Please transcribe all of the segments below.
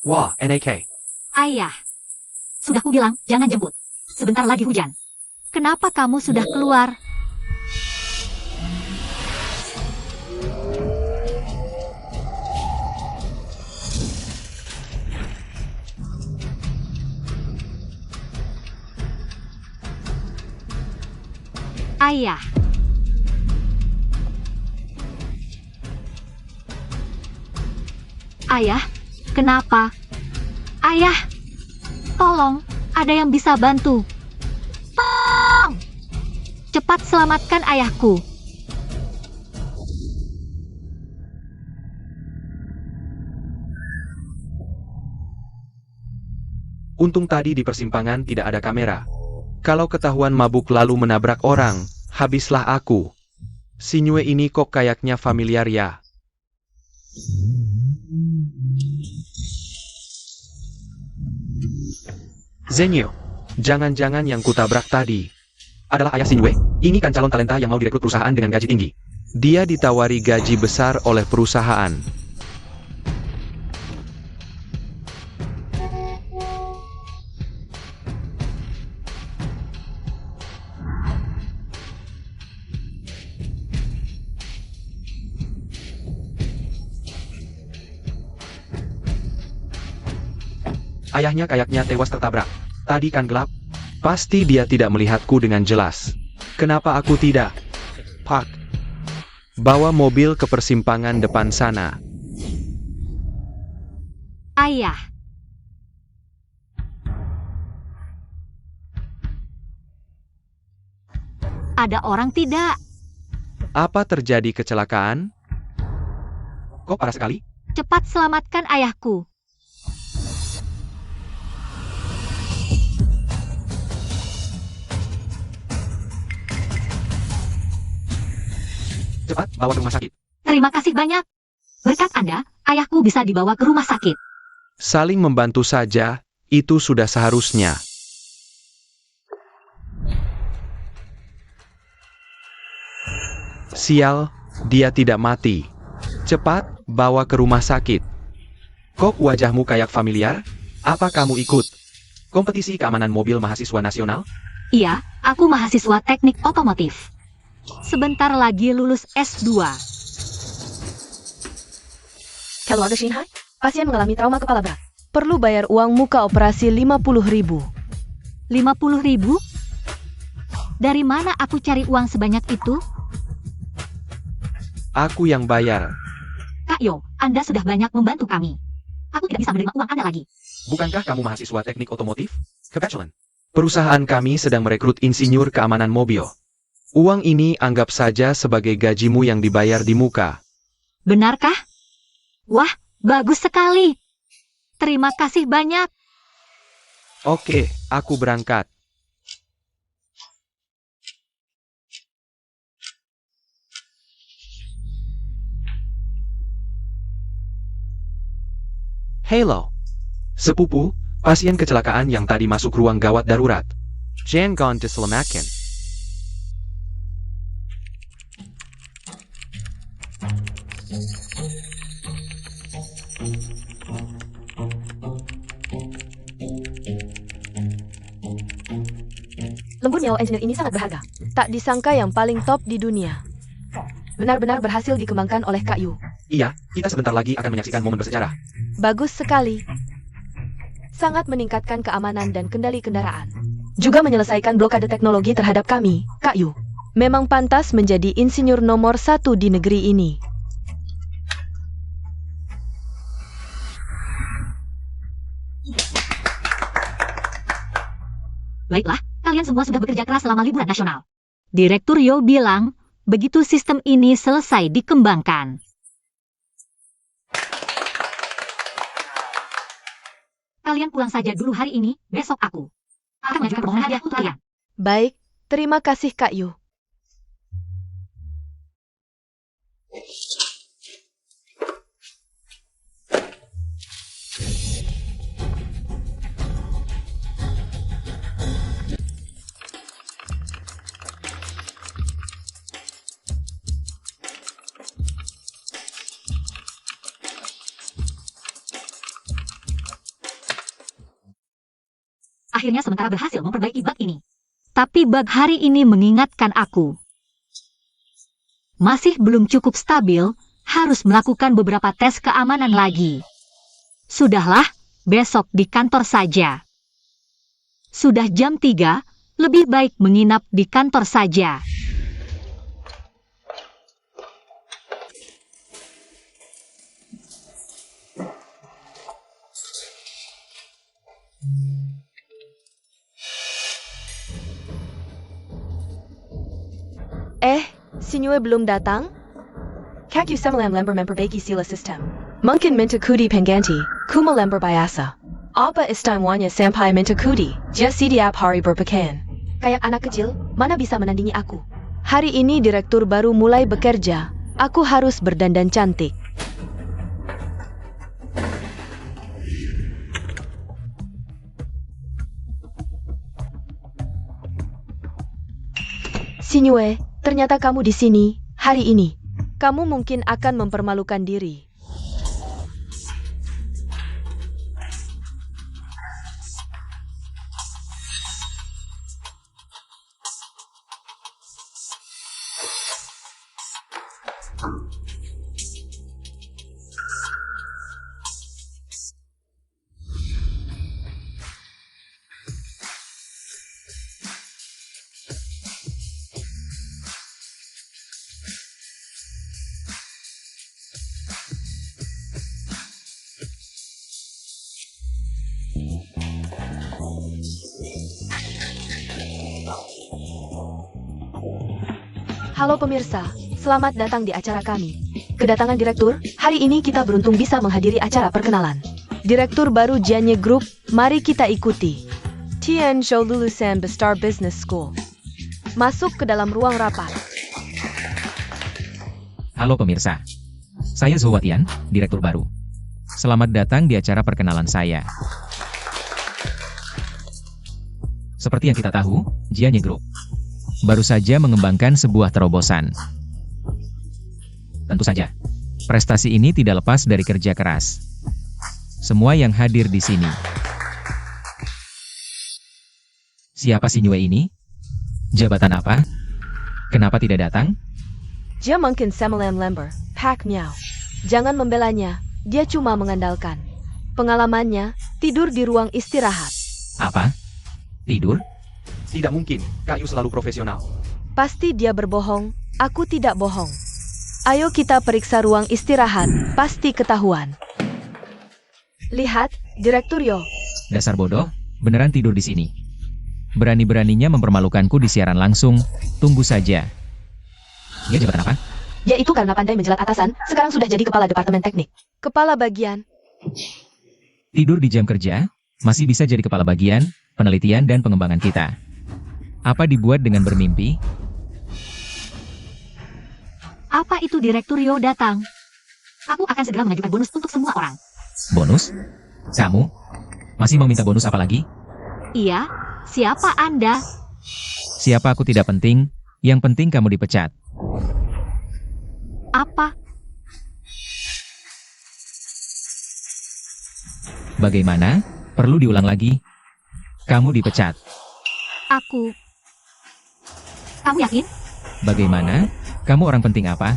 Wah, NAK. Ayah, sudah kubilang jangan jemput. Sebentar lagi hujan. Kenapa kamu sudah keluar? Ayah. Ayah, kenapa? Ayah, tolong, ada yang bisa bantu. Tolong! Cepat selamatkan ayahku. Untung tadi di persimpangan tidak ada kamera. Kalau ketahuan mabuk lalu menabrak orang, habislah aku. Si Nyue ini kok kayaknya familiar ya. Zenyo, jangan-jangan yang kutabrak tadi adalah ayah si Nyue? Ini kan calon talenta yang mau direkrut perusahaan dengan gaji tinggi. Dia ditawari gaji besar oleh perusahaan. Ayahnya kayaknya tewas tertabrak. Tadi kan gelap. Pasti dia tidak melihatku dengan jelas. Kenapa aku tidak? Pak. Bawa mobil ke persimpangan depan sana. Ayah. Ada orang tidak? Apa terjadi kecelakaan? Kok parah sekali? Cepat selamatkan ayahku. Cepat, bawa ke rumah sakit. Terima kasih banyak. Berkat Anda, ayahku bisa dibawa ke rumah sakit. Saling membantu saja, itu sudah seharusnya. Sial, dia tidak mati. Cepat, bawa ke rumah sakit. Kok wajahmu kayak familiar? Apa kamu ikut kompetisi keamanan mobil mahasiswa nasional? Iya, aku mahasiswa teknik otomotif. Sebentar lagi lulus S2. Keluarga Shinhai, pasien mengalami trauma kepala berat. Perlu bayar uang muka operasi 50.000. 50.000? Dari mana aku cari uang sebanyak itu? Aku yang bayar. Kak Yo, Anda sudah banyak membantu kami. Aku tidak bisa menerima uang Anda lagi. Bukankah kamu mahasiswa teknik otomotif? Kebetulan. Perusahaan kami sedang merekrut insinyur keamanan mobil. Uang ini anggap saja sebagai gajimu yang dibayar di muka. Benarkah? Wah, bagus sekali. Terima kasih banyak. Oke, aku berangkat. Halo. Sepupu, pasien kecelakaan yang tadi masuk ruang gawat darurat. Jangan diselamatkan. Lembur nyawa engineer ini sangat berharga. Tak disangka yang paling top di dunia. Benar-benar berhasil dikembangkan oleh Kak Yu. Iya, kita sebentar lagi akan menyaksikan momen bersejarah. Bagus sekali. Sangat meningkatkan keamanan dan kendali kendaraan. Juga menyelesaikan blokade teknologi terhadap kami, Kak Yu. Memang pantas menjadi insinyur nomor 1 di negeri ini. Baiklah, kalian semua sudah bekerja keras selama liburan nasional. Direktur Yo bilang, begitu sistem ini selesai dikembangkan. Kalian pulang saja dulu hari ini, besok aku akan mengajukan permohonan hadiah untuk kalian. Baik, terima kasih Kak Yu. akhirnya sementara berhasil memperbaiki bug ini. Tapi bug hari ini mengingatkan aku. Masih belum cukup stabil, harus melakukan beberapa tes keamanan lagi. Sudahlah, besok di kantor saja. Sudah jam 3, lebih baik menginap di kantor saja. Sinyue belum datang? Kak Yu sama lembar memperbaiki sila sistem. Mungkin minta kudi pengganti, kuma lembar biasa. Apa istimewanya sampai minta kudi? Setiap hari berpakaian. Kayak anak kecil, mana bisa menandingi aku? Hari ini direktur baru mulai bekerja. Aku harus berdandan cantik. Sinyue, ternyata kamu di sini, hari ini. Kamu mungkin akan mempermalukan diri. Halo pemirsa, selamat datang di acara kami. Kedatangan direktur, hari ini kita beruntung bisa menghadiri acara perkenalan. Direktur baru Jianye Group, mari kita ikuti. Tian Shou lulusan Bestar Business School. Masuk ke dalam ruang rapat. Halo pemirsa, saya Zhou Tian, direktur baru. Selamat datang di acara perkenalan saya. Seperti yang kita tahu, Jianye Group baru saja mengembangkan sebuah terobosan. Tentu saja, prestasi ini tidak lepas dari kerja keras semua yang hadir di sini. Siapa Sinyue ini? Jabatan apa? Kenapa tidak datang? Dia mungkin semalam lembar, Pak Miao. Jangan membelanya, dia cuma mengandalkan pengalamannya, tidur di ruang istirahat. Apa? Tidur? Tidak mungkin, Kak Yu selalu profesional. Pasti dia berbohong, aku tidak bohong. Ayo kita periksa ruang istirahat, pasti ketahuan. Lihat, Direktur Yo. Dasar bodoh, beneran tidur di sini. Berani-beraninya mempermalukanku di siaran langsung, tunggu saja. Dia jabatan apa? Yaitu karena pandai menjelat atasan, sekarang sudah jadi kepala departemen teknik. Kepala bagian. Tidur di jam kerja, masih bisa jadi kepala bagian, penelitian dan pengembangan kita. Apa dibuat dengan bermimpi? Apa itu Direktur Yo datang? Aku akan segera mengajukan bonus untuk semua orang. Bonus? Kamu? Masih mau minta bonus apa lagi? Iya, siapa Anda? Siapa aku tidak penting, yang penting kamu dipecat. Apa? Bagaimana? Perlu diulang lagi? Kamu dipecat. Kamu yakin? Bagaimana? Kamu orang penting apa?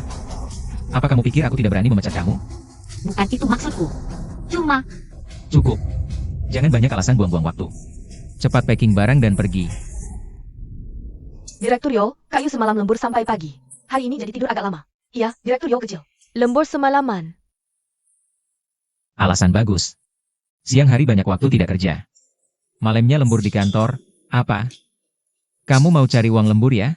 Apa kamu pikir aku tidak berani memecat kamu? Bukan itu maksudku. Cuma, Cukup. Jangan banyak alasan buang-buang waktu. Cepat packing barang dan pergi. Direktur Yo, Kak Yu semalam lembur sampai pagi. Hari ini jadi tidur agak lama. Iya, Direktur Yo kecil. Lembur semalaman. Alasan bagus. Siang hari banyak waktu tidak kerja. Malamnya lembur di kantor. Apa? Kamu mau cari uang lembur ya?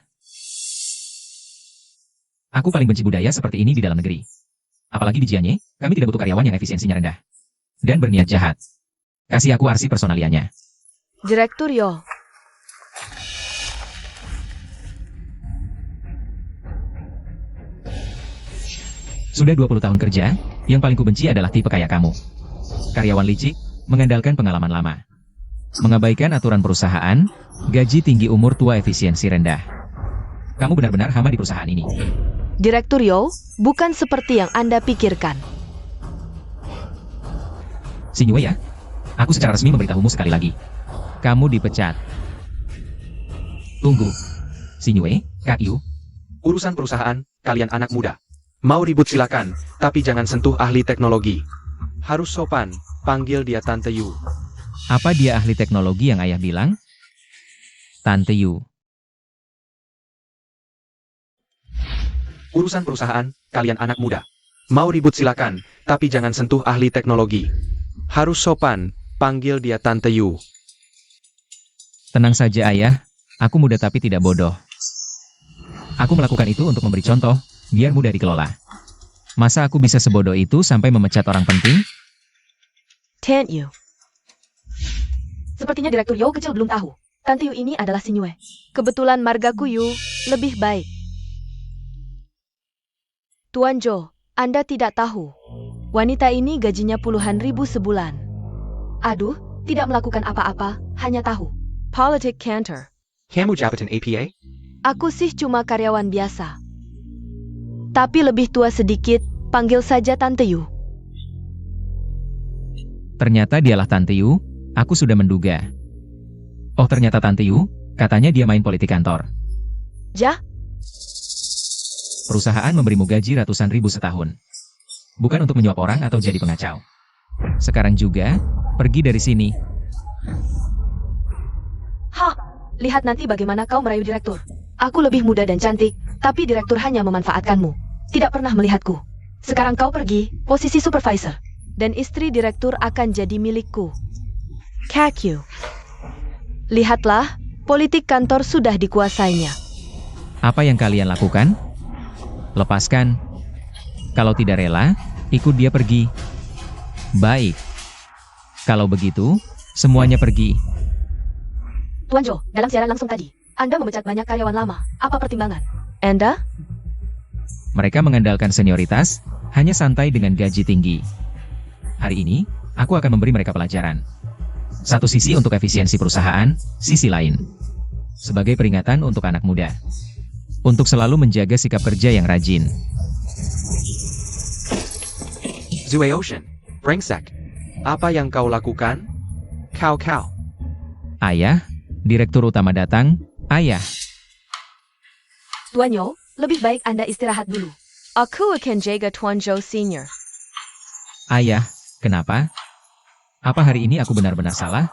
Aku paling benci budaya seperti ini di dalam negeri. Apalagi di Jianye, kami tidak butuh karyawan yang efisiensinya rendah dan berniat jahat. Kasih aku arsip personalianya. Direktur Yo. Sudah 20 tahun kerja, yang paling kubenci adalah tipe kayak kamu. Karyawan licik, mengandalkan pengalaman lama. Mengabaikan aturan perusahaan, gaji tinggi umur tua efisiensi rendah. Kamu benar-benar hama di perusahaan ini. Direktur Yo, bukan seperti yang Anda pikirkan. Sinyue ya, aku secara resmi memberitahumu sekali lagi. Kamu dipecat. Tunggu. Sinyue, Kak Yu. Urusan perusahaan, kalian anak muda. Mau ribut silakan, tapi jangan sentuh ahli teknologi. Harus sopan, panggil dia Tante Yu. Apa dia ahli teknologi yang ayah bilang? Tante Yu. Urusan perusahaan, kalian anak muda. Mau ribut silakan, tapi jangan sentuh ahli teknologi. Harus sopan, panggil dia Tante Yu. Tenang saja ayah, aku muda tapi tidak bodoh. Aku melakukan itu untuk memberi contoh, biar mudah dikelola. Masa aku bisa sebodoh itu sampai memecat orang penting? Tante Yu. Sepertinya Direktur Yo kecil belum tahu. Tante Yu ini adalah Sinyue. Kebetulan margaku Yu lebih baik. Tuan Jo, Anda tidak tahu. Wanita ini gajinya puluhan ribu sebulan. Aduh, tidak melakukan apa-apa, hanya tahu. Politik kantor. Kamu jabatan APA? Aku sih cuma karyawan biasa. Tapi lebih tua sedikit, panggil saja Tante Yu. Ternyata dialah Tante Yu, aku sudah menduga. Oh ternyata Tante Yu, katanya dia main politik kantor. Ja? Perusahaan memberimu gaji ratusan ribu setahun. Bukan untuk menyuap orang atau jadi pengacau. Sekarang juga, pergi dari sini. Hah, lihat nanti bagaimana kau merayu direktur. Aku lebih muda dan cantik, tapi direktur hanya memanfaatkanmu. Tidak pernah melihatku. Sekarang kau pergi, posisi supervisor. Dan istri direktur akan jadi milikku. Kakyu. Lihatlah, politik kantor sudah dikuasainya. Apa yang kalian lakukan? Lepaskan. Kalau tidak rela, ikut dia pergi. Baik. Kalau begitu, semuanya pergi. Tuan Jo, dalam siaran langsung tadi, Anda memecat banyak karyawan lama. Apa pertimbangan? Anda? Mereka mengandalkan senioritas, hanya santai dengan gaji tinggi. Hari ini, aku akan memberi mereka pelajaran. Satu sisi untuk efisiensi perusahaan, sisi lain sebagai peringatan untuk anak muda. Untuk selalu menjaga sikap kerja yang rajin. Zue Ocean, brengsek. Apa yang kau lakukan? Kau. Ayah, direktur utama datang. Ayah, Tuan Yo, lebih baik Anda istirahat dulu. Aku akan jaga Tuan Jo Senior. ayah, kenapa? Apa hari ini aku benar-benar salah?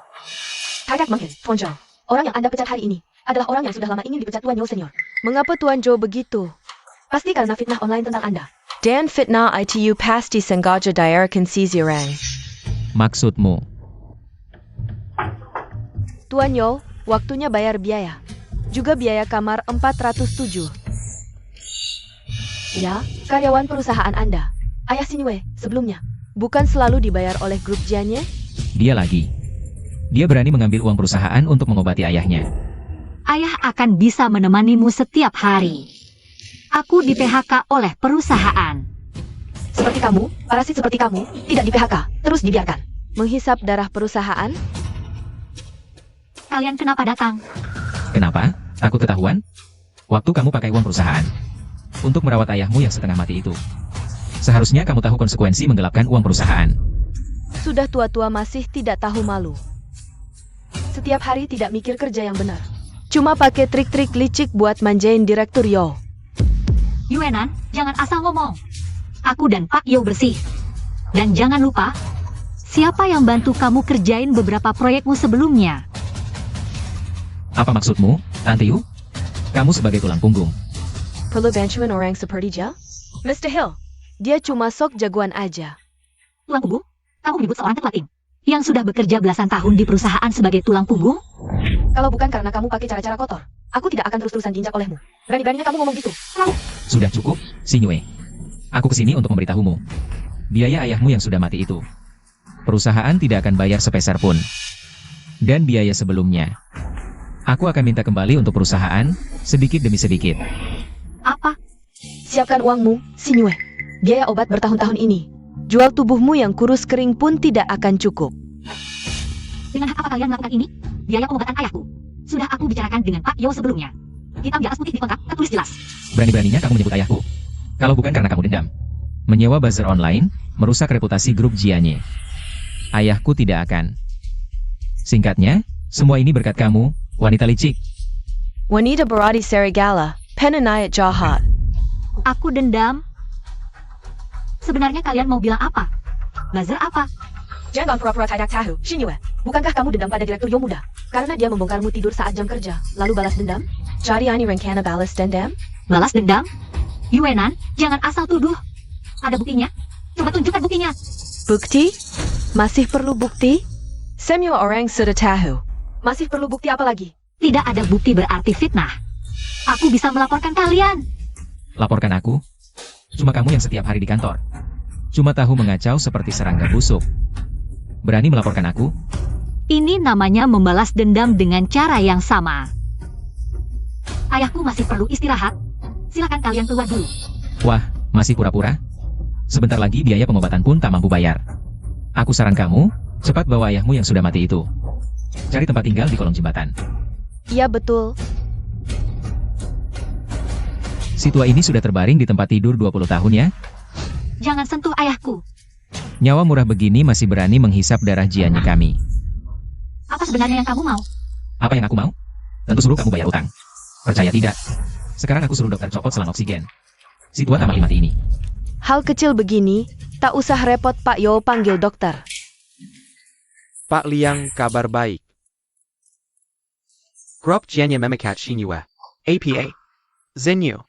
Tidak mungkin, Tuan Jo. Orang yang Anda pecat hari ini adalah orang yang sudah lama ingin dipecat Tuan Yo Senior. Mengapa Tuan Jo begitu? Pasti karena fitnah online tentang Anda. Dan fitnah ITU pasti sengaja diarahkan orang. Maksudmu? Tuan Yo, waktunya bayar biaya. Juga biaya kamar 407. Ya, karyawan perusahaan Anda. Ayah Sinyue, sebelumnya. Bukan selalu dibayar oleh grup Jianye? Dia lagi. Dia berani mengambil uang perusahaan untuk mengobati ayahnya. Ayah akan bisa menemanimu setiap hari. Aku di PHK oleh perusahaan. Seperti kamu, parasit seperti kamu, tidak di PHK, terus dibiarkan. Menghisap darah perusahaan? Kalian kenapa datang? Kenapa? Takut ketahuan? Waktu kamu pakai uang perusahaan untuk merawat ayahmu yang setengah mati itu. Seharusnya kamu tahu konsekuensi menggelapkan uang perusahaan. Sudah tua-tua masih tidak tahu malu. Setiap hari tidak mikir kerja yang benar. Cuma pakai trik-trik licik buat manjain Direktur Yo. Yuenan, jangan asal ngomong. Aku dan Pak Yo bersih. Dan jangan lupa, siapa yang bantu kamu kerjain beberapa proyekmu sebelumnya? Apa maksudmu, Tante Yu? Kamu sebagai tulang punggung. Perlu bantuan orang seperti dia? Mr. Hill, dia cuma sok jagoan aja. Tulang punggung? Kamu menyebut seorang ketua tim yang sudah bekerja belasan tahun di perusahaan sebagai tulang punggung? Kalau bukan karena kamu pakai cara-cara kotor, aku tidak akan terus-terusan diinjak olehmu. Berani-beraninya kamu ngomong gitu. Sudah cukup, Sinyue. Aku kesini untuk memberitahumu. Biaya ayahmu yang sudah mati itu. Perusahaan tidak akan bayar sepeser pun. Dan biaya sebelumnya. Aku akan minta kembali untuk perusahaan, sedikit demi sedikit. Apa? Siapkan uangmu, Sinyue. Biaya obat bertahun-tahun ini. Jual tubuhmu yang kurus kering pun tidak akan cukup. Dengan hak apa kalian melakukan ini? Biaya pengobatan ayahku. Sudah aku bicarakan dengan Pak Yo sebelumnya. Hitam di atas putih di kontrak, tertulis jelas. Berani-beraninya kamu menyebut ayahku. Kalau bukan karena kamu dendam. Menyewa buzzer online, merusak reputasi grup Jianye. Ayahku tidak akan. Singkatnya, Semua ini berkat kamu, wanita licik. Wanita berarti serigala, penenayat jahat. Aku dendam. Sebenarnya kalian mau bilang apa? Buzzer apa? Jangan pura-pura tidak tahu, Shinyue. Bukankah kamu dendam pada Direktur Yo muda? Karena dia membongkarmu tidur saat jam kerja, lalu balas dendam? Jadi ini rencana balas dendam? Balas dendam? Yuenan, jangan asal tuduh. Ada buktinya? Coba tunjukkan buktinya. Bukti? Masih perlu bukti? Semua orang sudah tahu. Masih perlu bukti apa lagi? Tidak ada bukti berarti fitnah. Aku bisa melaporkan kalian. Laporkan aku. Cuma kamu yang setiap hari di kantor. Cuma tahu mengacau seperti serangga busuk. Berani melaporkan aku? Ini namanya membalas dendam dengan cara yang sama. Ayahku masih perlu istirahat. Silakan kalian keluar dulu. Wah, masih pura-pura? Sebentar lagi biaya pengobatan pun tak mampu bayar. Aku saran kamu, cepat bawa ayahmu yang sudah mati itu. Cari tempat tinggal di kolong jembatan. Iya betul. Si tua ini sudah terbaring di tempat tidur 20 tahun ya? Jangan sentuh ayahku. Nyawa murah begini masih berani menghisap darah jianya kami. Apa sebenarnya yang kamu mau? Apa yang aku mau? Tentu suruh kamu bayar utang. Percaya tidak? Sekarang aku suruh dokter copot selang oksigen. Si tua tak mati ini. Hal kecil begini, tak usah repot Pak Yo panggil dokter. Pak Liang, kabar baik. Grup Jianye Memekat Shinyue. APA. Zenyu.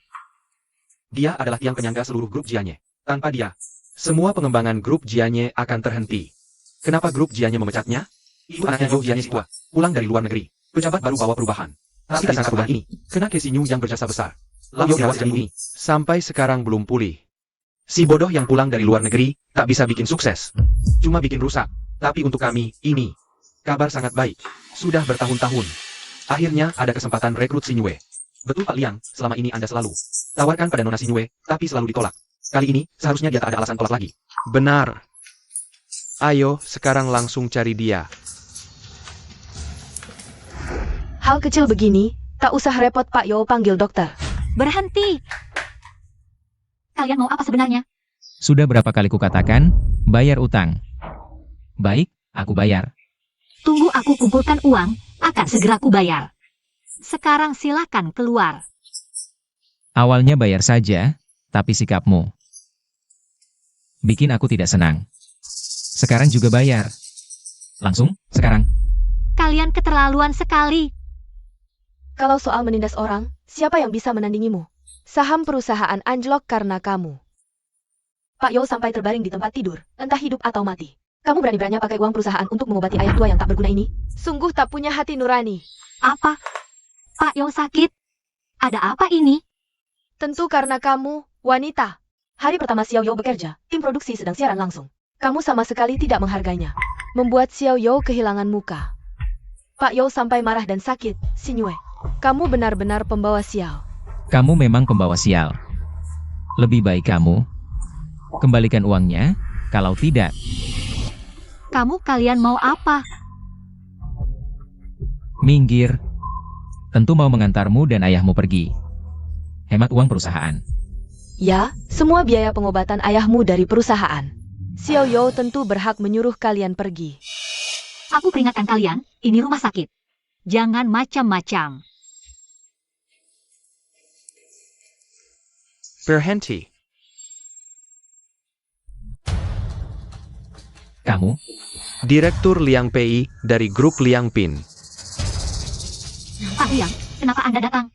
Dia adalah tiang penyangga seluruh grup Jianye. Tanpa dia, semua pengembangan grup Jianye akan terhenti. Kenapa grup Jianye memecatnya? Itu anaknya Yo Jianye si tua, pulang dari luar negeri. Pejabat baru bawa perubahan. Tapi tak sangka perubahan ini, kena ke Sinyu yang berjasa besar. Lalu Yo dirawat jadi ini. Sampai sekarang belum pulih. Si bodoh yang pulang dari luar negeri, tak bisa bikin sukses. Cuma bikin rusak. Tapi untuk kami, ini kabar sangat baik. Sudah bertahun-tahun. Akhirnya ada kesempatan rekrut Shinyue. Betul Pak Liang, selama ini Anda selalu tawarkan pada Nona Shinyue, tapi selalu ditolak. Kali ini, seharusnya dia tak ada alasan tolak lagi. Benar. Ayo, sekarang langsung cari dia. Hal kecil begini, tak usah repot Pak Yo panggil dokter. Berhenti. Kalian mau apa sebenarnya? Sudah berapa kali kukatakan, bayar utang. Baik, aku bayar. Tunggu aku kumpulkan uang, akan segera ku bayar. Sekarang silakan keluar. Awalnya bayar saja, tapi sikapmu bikin aku tidak senang. Sekarang juga bayar. Langsung, sekarang. Kalian keterlaluan sekali. Kalau soal menindas orang, siapa yang bisa menandingimu? Saham perusahaan anjlok karena kamu. Pak Yo sampai terbaring di tempat tidur, entah hidup atau mati. Kamu berani-beraninya pakai uang perusahaan untuk mengobati ayah tua yang tak berguna ini? Sungguh tak punya hati nurani. Apa? Pak Yo sakit? Ada apa ini? Tentu karena kamu, wanita. Hari pertama Xiao Yo bekerja, tim produksi sedang siaran langsung. Kamu sama sekali tidak menghargainya. Membuat Xiao Yo kehilangan muka. Pak Yo sampai marah dan sakit, Shinyue. Kamu benar-benar pembawa sial. Kamu memang pembawa sial. Lebih baik kamu kembalikan uangnya, kalau tidak. Kalian mau apa? Minggir. Tentu mau mengantarmu dan ayahmu pergi. Hemat uang perusahaan. Ya, semua biaya pengobatan ayahmu dari perusahaan. Xiao Yo tentu berhak menyuruh kalian pergi. Aku peringatkan kalian, ini rumah sakit. Jangan macam-macam. Berhenti. Kamu, Direktur Liang Pei dari grup Liang Pin. Pak Liang, kenapa Anda datang?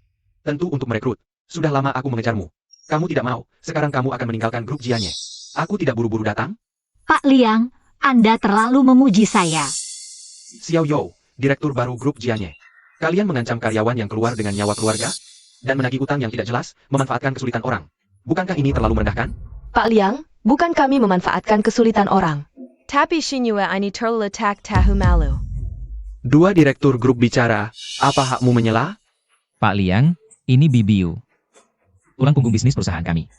Tentu untuk merekrut. Sudah lama aku mengejarmu. Kamu tidak mau, sekarang kamu akan meninggalkan grup Jianye. Aku tidak buru-buru datang. Pak Liang, Anda terlalu memuji saya. Xiao Yo, direktur baru grup Jianye. Kalian mengancam karyawan yang keluar dengan nyawa keluarga? Dan menagih utang yang tidak jelas, memanfaatkan kesulitan orang. Bukankah ini terlalu merendahkan? Pak Liang, bukan kami memanfaatkan kesulitan orang. Tapi Shinyue ini terlalu tahu malu. Dua direktur grup bicara, apa hakmu menyela? Pak Liang, ini Bibiu. Tulang punggung bisnis perusahaan kami.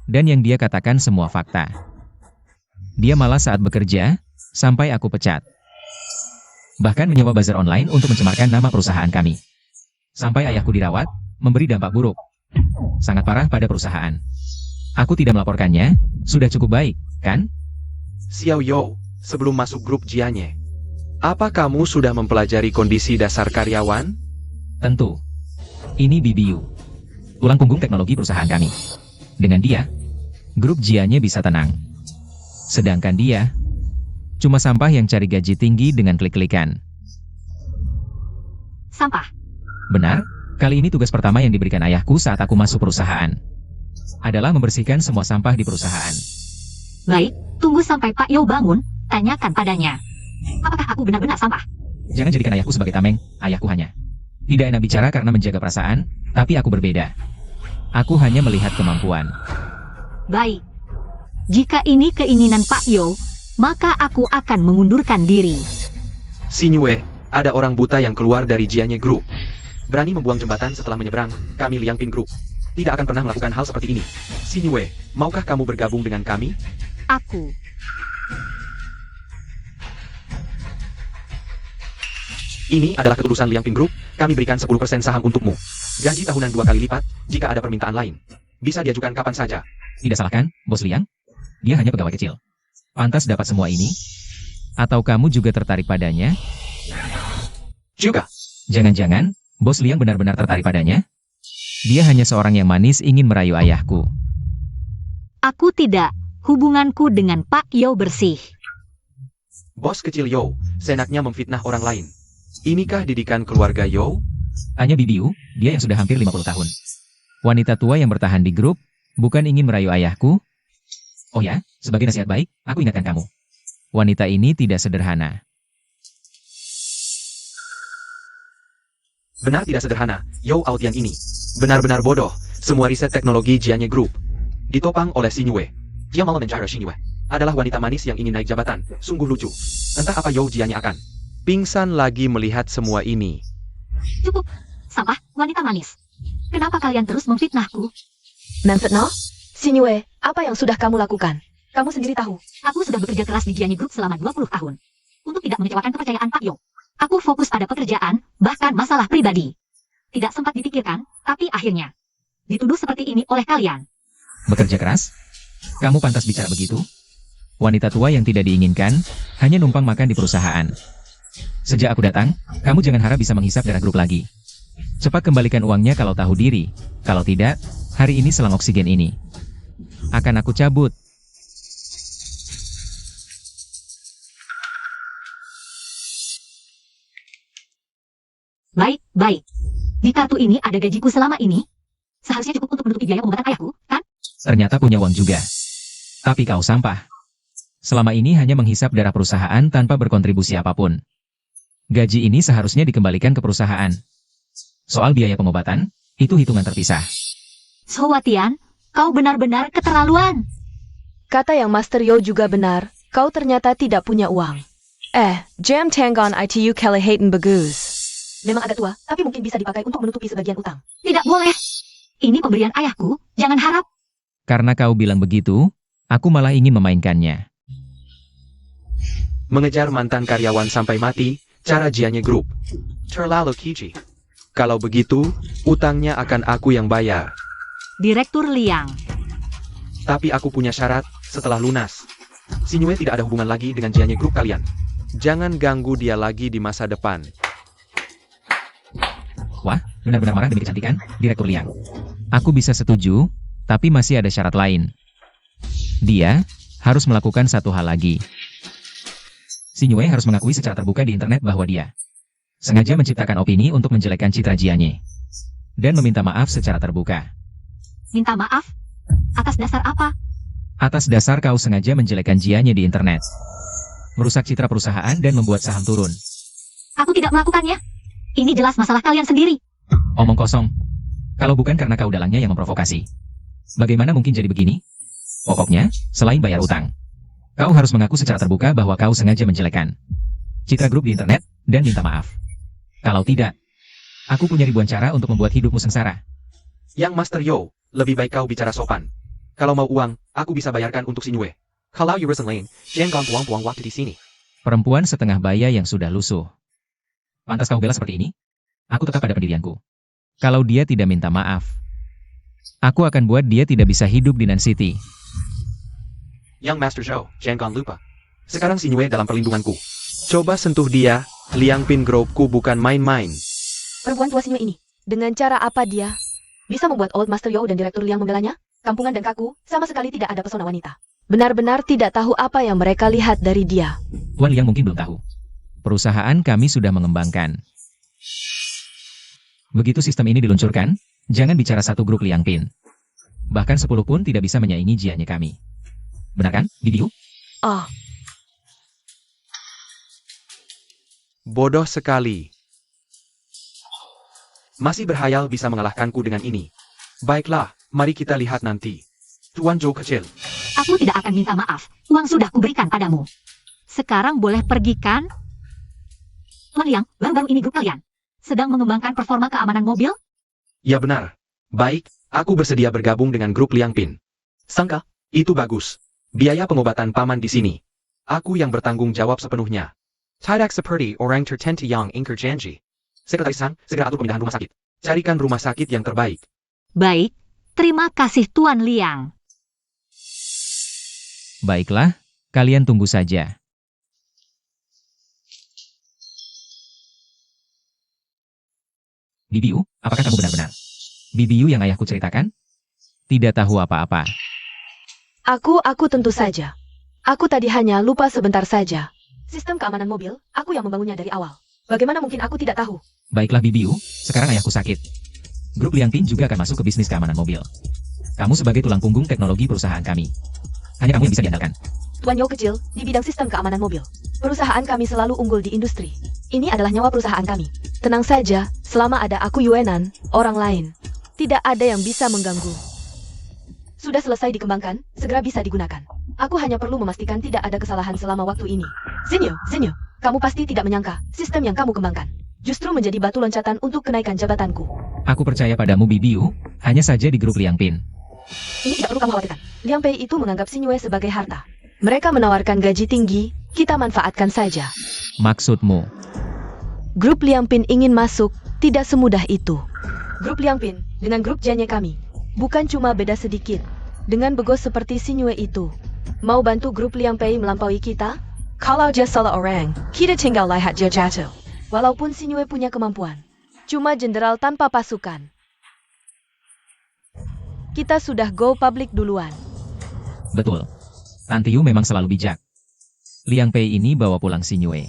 Dan yang dia katakan semua fakta. Dia malah saat bekerja, sampai aku pecat. Bahkan menyewa bazar online untuk mencemarkan nama perusahaan kami. Sampai ayahku dirawat, memberi dampak buruk. Sangat parah pada perusahaan. Aku tidak melaporkannya, sudah cukup baik, kan? Xiao Yo, sebelum masuk grup Jianye, Apa kamu sudah mempelajari kondisi dasar karyawan? Tentu. Ini BBU. Tulang punggung teknologi perusahaan kami. Dengan dia, grup Jianye bisa tenang. Sedangkan dia, cuma sampah yang cari gaji tinggi dengan klik-klikan. Sampah. Benar, kali ini tugas pertama yang diberikan ayahku saat aku masuk perusahaan adalah membersihkan semua sampah di perusahaan. Baik, tunggu sampai Pak Yo bangun, tanyakan padanya. Apakah aku benar-benar sampah? Jangan jadikan ayahku sebagai tameng, ayahku hanya tidak enak bicara karena menjaga perasaan, tapi aku berbeda. Aku hanya melihat kemampuan. Baik. Jika ini keinginan Pak Yo, maka aku akan mengundurkan diri. Sinyue, ada orang buta yang keluar dari Jianye Group. Berani membuang jembatan setelah menyeberang, kami Liangping Group tidak akan pernah melakukan hal seperti ini. Sinyue, maukah kamu bergabung dengan kami? Aku. Ini adalah ketulusan Liangping Group, kami berikan 10% saham untukmu. Gaji tahunan 2 kali lipat, jika ada permintaan lain. Bisa diajukan kapan saja. Tidak salah kan, Bos Liang? Dia hanya pegawai kecil. Pantas dapat semua ini? Atau kamu juga tertarik padanya? Juga. Jangan-jangan, Bos Liang benar-benar tertarik padanya? Dia hanya seorang yang manis ingin merayu ayahku. Aku tidak. Hubunganku dengan Pak Yo bersih. Bos kecil Yo, seenaknya memfitnah orang lain. Inikah didikan keluarga Yo? Hanya BBU, dia yang sudah hampir 50 tahun. Wanita tua yang bertahan di grup, bukan ingin merayu ayahku? Oh ya, sebagai nasihat baik, aku ingatkan kamu. Wanita ini tidak sederhana. Benar tidak sederhana, Yo Aotian ini. Benar-benar bodoh, semua riset teknologi Jianye Group ditopang oleh Sinyue. Dia mau menjara Sinyue. Adalah wanita manis yang ingin naik jabatan, sungguh lucu. Entah apa Yo Jianye akan pingsan lagi melihat semua ini. Cukup. Sampah, wanita manis. Kenapa kalian terus memfitnahku? Manfetno? Sinyue, apa yang sudah kamu lakukan? Kamu sendiri tahu. Aku sudah bekerja keras di Jianye Group selama 20 tahun. Untuk tidak mengecewakan kepercayaan Pak Yo. Aku fokus pada pekerjaan, bahkan masalah pribadi. Tidak sempat dipikirkan, tapi akhirnya dituduh seperti ini oleh kalian. Bekerja keras? Kamu pantas bicara begitu? Wanita tua yang tidak diinginkan, hanya numpang makan di perusahaan. Sejak aku datang, kamu jangan harap bisa menghisap darah grup lagi. Cepat kembalikan uangnya kalau tahu diri. Kalau tidak, hari ini selang oksigen ini akan aku cabut. Baik, baik. Di kartu ini ada gajiku selama ini. Seharusnya cukup untuk menutupi biaya pengobatan ayahku, kan? Ternyata punya uang juga. Tapi kau sampah. Selama ini hanya menghisap darah perusahaan tanpa berkontribusi apapun. Gaji ini seharusnya dikembalikan ke perusahaan. Soal biaya pengobatan, itu hitungan terpisah. Sowatian, kau benar-benar keterlaluan. Kata yang Master Yo juga benar, kau ternyata tidak punya uang. Jam Tangon ITU Kelehatan bagus. Memang agak tua, tapi mungkin bisa dipakai untuk menutupi sebagian utang. Tidak boleh. Ini pemberian ayahku, jangan harap. Karena kau bilang begitu, aku malah ingin memainkannya. Mengejar mantan karyawan sampai mati, cara Jianye Group. Terlalu kicik. Kalau begitu, utangnya akan aku yang bayar. Direktur Liang. Tapi aku punya syarat, setelah lunas. Sinyue tidak ada hubungan lagi dengan Jianye Group kalian. Jangan ganggu dia lagi di masa depan. Wah, benar-benar marah demi kecantikan, Direktur Liang. Aku bisa setuju, tapi masih ada syarat lain. Dia harus melakukan satu hal lagi. Sinyue harus mengakui secara terbuka di internet bahwa dia sengaja menciptakan opini untuk menjelekkan citra Jianye. Dan meminta maaf secara terbuka. Minta maaf? Atas dasar apa? Atas dasar kau sengaja menjelekkan Jianye di internet. Merusak citra perusahaan dan membuat saham turun. Aku tidak melakukannya. Ini jelas masalah kalian sendiri. Omong kosong. Kalau bukan karena kau dalangnya yang memprovokasi. Bagaimana mungkin jadi begini? Pokoknya, selain bayar utang, kau harus mengaku secara terbuka bahwa kau sengaja menjelekkan citra grup di internet, dan minta maaf. Kalau tidak, aku punya ribuan cara untuk membuat hidupmu sengsara. Yang Master Yo, lebih baik kau bicara sopan. Kalau mau uang, aku bisa bayarkan untuk Sinyue. Kalau urusan lain, jangan kau buang-buang waktu di sini. Perempuan setengah baya yang sudah lusuh. Pantas kau bela seperti ini? Aku tetap pada pendirianku. Kalau dia tidak minta maaf, aku akan buat dia tidak bisa hidup di Nan City. Yang Master Zhou, jangan kau lupa. Sekarang Sinyue dalam perlindunganku. Coba sentuh dia, Liang Pin Group-ku bukan main-main. Perempuan tua Sinyue ini. Dengan cara apa dia bisa membuat Old Master Yo dan Direktur Liang membelanya? Kampungan dan kaku, sama sekali tidak ada pesona wanita. Benar-benar tidak tahu apa yang mereka lihat dari dia. Tuan Liang mungkin belum tahu. Perusahaan kami sudah mengembangkan. Begitu sistem ini diluncurkan, jangan bicara satu grup Liang Pin. Bahkan 10 pun tidak bisa menyaingi jianya kami. Benar kan, Bibiu? Oh, Bodoh sekali. Masih berhayal bisa mengalahkanku dengan ini. Baiklah, mari kita lihat nanti. Tuan Zhou kecil. Aku tidak akan minta maaf. Uang sudah kuberikan padamu. Sekarang boleh pergi kan? Tuan Liang, baru-baru ini grup kalian sedang mengembangkan performa keamanan mobil? Ya benar. Baik, aku bersedia bergabung dengan grup Liang Pin. Sangka, itu bagus. Biaya pengobatan paman di sini. Aku yang bertanggung jawab sepenuhnya. Tidak seperti orang tertentu yang ingkar janji. Sekretaris Sang, segera atur pemindahan rumah sakit. Carikan rumah sakit yang terbaik. Baik, terima kasih Tuan Liang. Baiklah, kalian tunggu saja. Bibiu, apakah kamu benar-benar Bibiu yang ayahku ceritakan? Tidak tahu apa-apa. aku tentu saja. Aku tadi hanya lupa sebentar saja. Sistem keamanan mobil, aku yang membangunnya dari awal. Bagaimana mungkin aku tidak tahu? Baiklah Bibiu, sekarang ayahku sakit. Grup Liang Pin juga akan masuk ke bisnis keamanan mobil. Kamu sebagai tulang punggung teknologi perusahaan kami. Hanya kamu yang bisa diandalkan. Tuan Yo kecil, di bidang sistem keamanan mobil. Perusahaan kami selalu unggul di industri. Ini adalah nyawa perusahaan kami. Tenang saja, selama ada aku Yuenan, orang lain. Tidak ada yang bisa mengganggu. Sudah selesai dikembangkan, segera bisa digunakan. Aku hanya perlu memastikan tidak ada kesalahan selama waktu ini. Zenyu, kamu pasti tidak menyangka sistem yang kamu kembangkan justru menjadi batu loncatan untuk kenaikan jabatanku. Aku percaya padamu Bibiu, hanya saja di grup Liang Pin. Ini tidak perlu kamu khawatirkan. Liang Pei itu menganggap Sinyue sebagai harta. Mereka menawarkan gaji tinggi, kita manfaatkan saja. Maksudmu? Grup Liang Pin ingin masuk, tidak semudah itu. Grup Liang Pin, dengan grup Janye kami, bukan cuma beda sedikit. Dengan begos seperti Sinyue itu, mau bantu grup Liang Pei melampaui kita? Kalau dia salah orang, kita tinggal lihat dia jatuh. Walaupun Sinyue punya kemampuan, cuma jenderal tanpa pasukan. Kita sudah go public duluan. Betul. Tante Yu memang selalu bijak. Liang Pei ini bawa pulang Sinyue.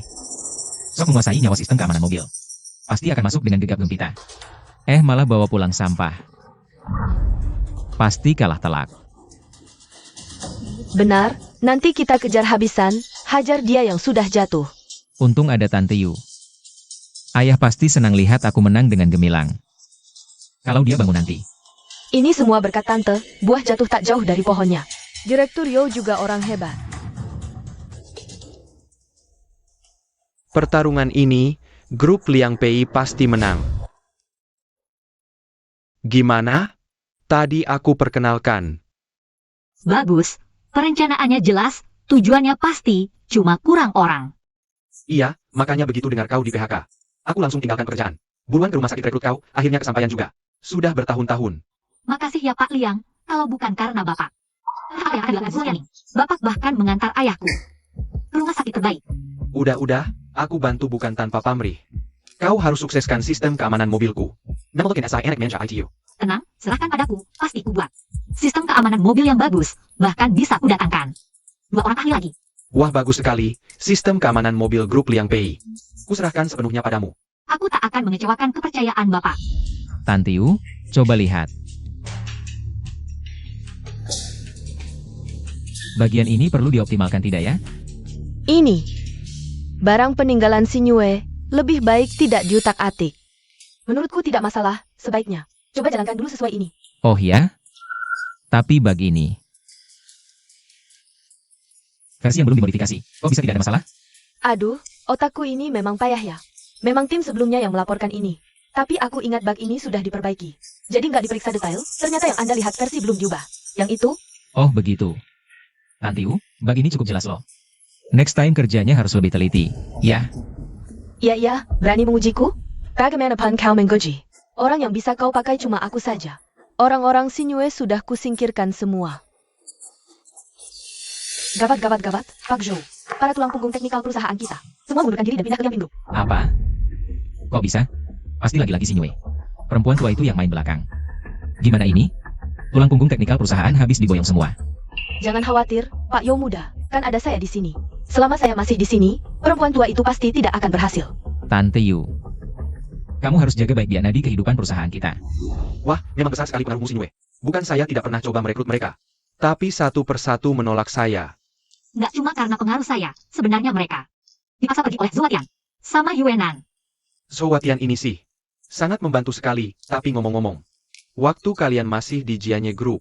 Sok menguasai nyawa sistem keamanan mobil. Pasti akan masuk dengan gegap gempita. Malah bawa pulang sampah. Pasti kalah telak. Benar, nanti kita kejar habisan, hajar dia yang sudah jatuh. Untung ada Tante Yu. Ayah pasti senang lihat aku menang dengan gemilang. Kalau dia bangun nanti. Ini semua berkat tante, buah jatuh tak jauh dari pohonnya. Direktur Yo juga orang hebat. Pertarungan ini, grup Liang Pei pasti menang. Gimana? Tadi aku perkenalkan. Bagus, perencanaannya jelas, tujuannya pasti, cuma kurang orang. Iya, makanya begitu dengar kau di PHK. Aku langsung tinggalkan pekerjaan. Buruan ke rumah sakit rekrut kau, akhirnya kesampaian juga. Sudah bertahun-tahun. Makasih ya Pak Liang, kalau bukan karena Bapak. Apa yang akan dilakukan saya nih? Bapak bahkan mengantar ayahku ke rumah sakit terbaik. Udah, aku bantu bukan tanpa pamrih. Kau harus sukseskan sistem keamanan mobilku. Namalokin SI enak menja ITU. Tenang, serahkan padaku, pasti kubuat. Sistem keamanan mobil yang bagus, bahkan bisa kudatangkan 2 orang ahli lagi. Wah bagus sekali, sistem keamanan mobil grup Liang Pei. Kuserahkan sepenuhnya padamu. Aku tak akan mengecewakan kepercayaan Bapak. Tante Yu, coba lihat. Bagian ini perlu dioptimalkan tidak ya? Ini, barang peninggalan Sinyue, lebih baik tidak diutak-atik. Menurutku tidak masalah, sebaiknya. Coba jalankan dulu sesuai ini. Oh ya? Tapi bug ini. Versi yang belum dimodifikasi, kok bisa tidak ada masalah? Aduh, otakku ini memang payah ya. Memang tim sebelumnya yang melaporkan ini. Tapi aku ingat bug ini sudah diperbaiki. Jadi nggak diperiksa detail, ternyata yang Anda lihat versi belum diubah. Yang itu, Oh begitu. Tante Yu, bug ini cukup jelas loh. Next time kerjanya harus lebih teliti, ya. iya, berani mengujiku? Bagaimana pan kau menguji? Orang yang bisa kau pakai cuma aku saja. Orang-orang Sinyue sudah kusingkirkan semua. Gawat, Pak Zhou. para tulang punggung teknikal perusahaan kita. Semua mengundurkan diri dan pindah ke Liang Group. Apa? Kok bisa? Pasti lagi-lagi si Nyue. Perempuan tua itu yang main belakang. Gimana ini? Tulang punggung teknikal perusahaan habis diboyong semua. Jangan khawatir, Pak Yo muda. Kan ada saya di sini. Selama saya masih di sini, perempuan tua itu pasti tidak akan berhasil. Tante Yu, kamu harus jaga baik Diana di kehidupan perusahaan kita. Wah, memang besar sekali pengaruhmu Sinwe. Bukan saya tidak pernah coba merekrut mereka. Tapi satu persatu menolak saya. Nggak cuma karena pengaruh saya, sebenarnya mereka dipaksa pergi oleh Zuatian sama Yuenan. Zouatian ini sih sangat membantu sekali, tapi ngomong-ngomong, waktu kalian masih di Jianye Group,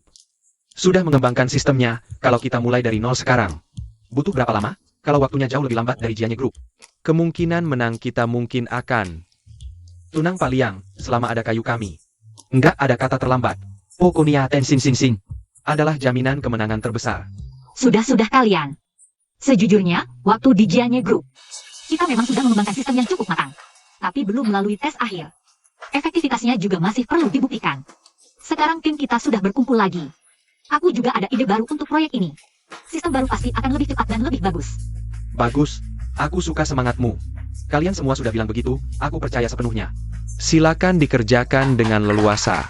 sudah mengembangkan sistemnya, kalau kita mulai dari nol sekarang, butuh berapa lama? Kalau waktunya jauh lebih lambat dari Jianye Group, kemungkinan menang kita mungkin akan tunang Paliang, selama ada kayu kami. Enggak ada kata terlambat. Pokoknya Tenshin Sing Sing adalah jaminan kemenangan terbesar. Sudah kalian. Sejujurnya, waktu di Jianye Group, kita memang sudah mengembangkan sistem yang cukup matang. Tapi belum melalui tes akhir. Efektivitasnya juga masih perlu dibuktikan. Sekarang tim kita sudah berkumpul lagi. Aku juga ada ide baru untuk proyek ini. Sistem baru pasti akan lebih cepat dan lebih bagus. Bagus, aku suka semangatmu. Kalian semua sudah bilang begitu, aku percaya sepenuhnya. Silakan dikerjakan dengan leluasa.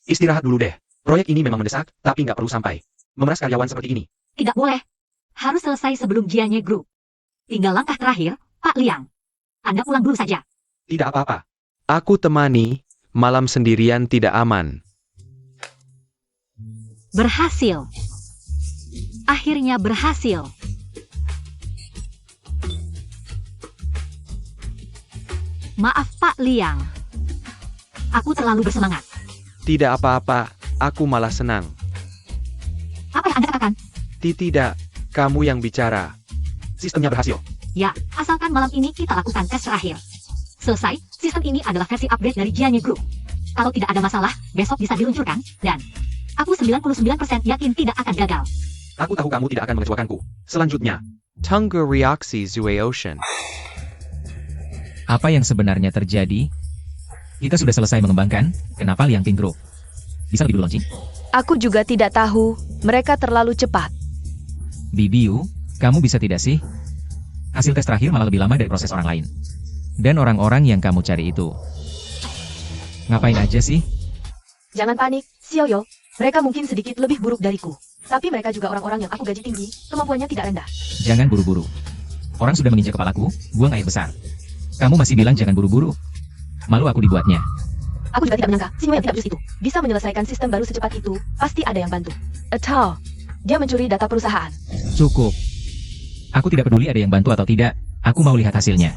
Istirahat dulu deh. Proyek ini memang mendesak, tapi nggak perlu sampai memeras karyawan seperti ini. Tidak boleh. Harus selesai sebelum Jianye Group. Tinggal langkah terakhir, Pak Liang. Anda pulang dulu saja. Tidak apa-apa. Aku temani, malam sendirian tidak aman. Berhasil. Akhirnya berhasil. Maaf Pak Liang. Aku terlalu bersemangat. Tidak apa-apa, aku malah senang. Apa yang Anda katakan? Tidak, kamu yang bicara. Sistemnya berhasil. Ya, asalkan malam ini kita lakukan tes terakhir. Selesai, sistem ini adalah versi upgrade dari Jianye Group. Kalau tidak ada masalah, besok bisa diluncurkan, dan aku 99% yakin tidak akan gagal. Aku tahu kamu tidak akan mengecewakanku. Selanjutnya, Tunggu Reaksi Zue Ocean. Apa yang sebenarnya terjadi? Kita sudah selesai mengembangkan, kenapa Liang Ping Group? Bisa lebih dulu launching? Aku juga tidak tahu, mereka terlalu cepat. Bibiu, kamu bisa tidak sih? Hasil tes terakhir malah lebih lama dari proses orang lain. Dan orang-orang yang kamu cari itu. Ngapain aja sih? Jangan panik, Xiaoyo. Mereka mungkin sedikit lebih buruk dariku. Tapi mereka juga orang-orang yang aku gaji tinggi, kemampuannya tidak rendah. Jangan buru-buru. Orang sudah menginjak kepalaku, buang air besar. Kamu masih bilang jangan buru-buru. Malu aku dibuatnya. Aku juga tidak menyangka, si Nyonya tidak jus itu bisa menyelesaikan sistem baru secepat itu. Pasti ada yang bantu. Atau dia mencuri data perusahaan. Cukup. Aku tidak peduli ada yang bantu atau tidak. Aku mau lihat hasilnya.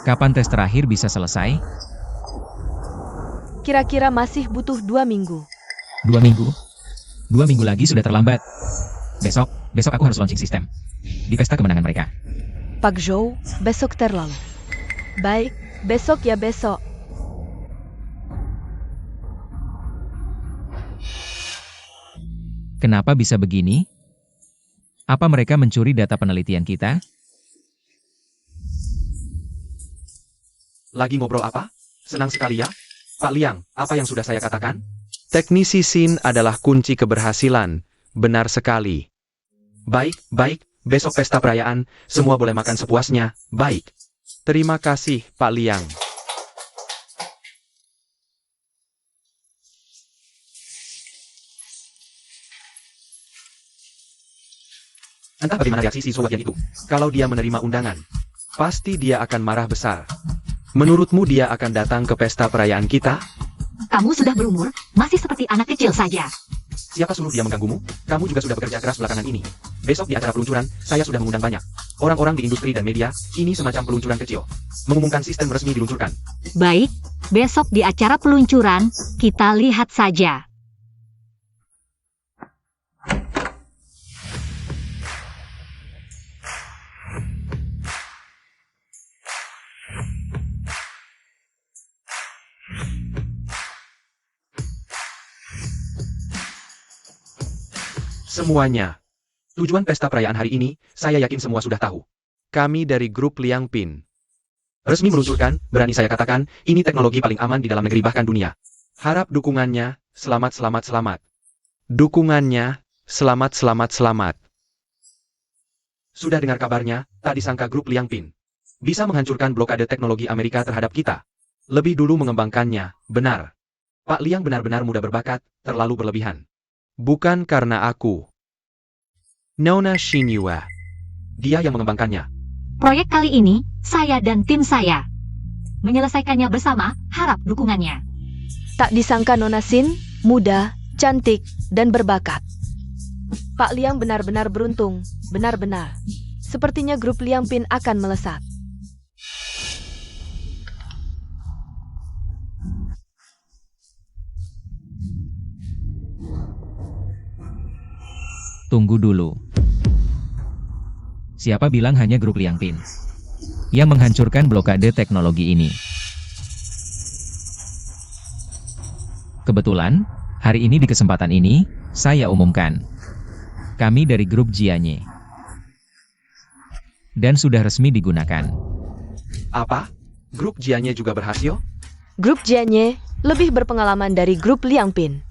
Kapan tes terakhir bisa selesai? Kira-kira masih butuh 2 minggu. 2 minggu? 2 minggu lagi sudah terlambat. Besok aku harus launching sistem. Di pesta kemenangan mereka. Pak Zhou, besok terlalu. Baik, besok ya besok. Kenapa bisa begini? Apa mereka mencuri data penelitian kita? Lagi ngobrol apa? Senang sekali ya. Pak Liang, apa yang sudah saya katakan? Teknisi Sin adalah kunci keberhasilan. Benar sekali. Baik. Besok pesta perayaan, semua boleh makan sepuasnya. Baik. Terima kasih, Pak Liang. Entah bagaimana reaksi si Zouatian itu. Kalau dia menerima undangan, pasti dia akan marah besar. Menurutmu dia akan datang ke pesta perayaan kita? Kamu sudah berumur, masih seperti anak kecil saja. Siapa suruh dia mengganggumu? Kamu juga sudah bekerja keras belakangan ini. Besok di acara peluncuran, saya sudah mengundang banyak orang-orang di industri dan media. Ini semacam peluncuran kecil. Mengumumkan sistem resmi diluncurkan. Baik, besok di acara peluncuran, kita lihat saja. Semuanya. Tujuan pesta perayaan hari ini, saya yakin semua sudah tahu. Kami dari grup Liang Pin resmi meluncurkan, berani saya katakan, ini teknologi paling aman di dalam negeri bahkan dunia. Harap dukungannya, selamat selamat selamat. Dukungannya, selamat selamat selamat. Sudah dengar kabarnya, tak disangka grup Liang Pin bisa menghancurkan blokade teknologi Amerika terhadap kita. Lebih dulu mengembangkannya, benar. Pak Liang benar-benar muda berbakat, terlalu berlebihan. Bukan karena aku. Nona Shinyue. Dia yang mengembangkannya. Proyek kali ini, saya dan tim saya menyelesaikannya bersama, harap dukungannya. Tak disangka Nona Xin, muda, cantik, dan berbakat. Pak Liang benar-benar beruntung, benar-benar. Sepertinya grup Liang Pin akan melesat. Tunggu dulu. Siapa bilang hanya grup Liang Pin yang menghancurkan blokade teknologi ini? Kebetulan, hari ini di kesempatan ini, saya umumkan. Kami dari grup Jianye. Dan sudah resmi digunakan. Apa? Grup Jianye juga berhasil? Grup Jianye lebih berpengalaman dari grup Liang Pin.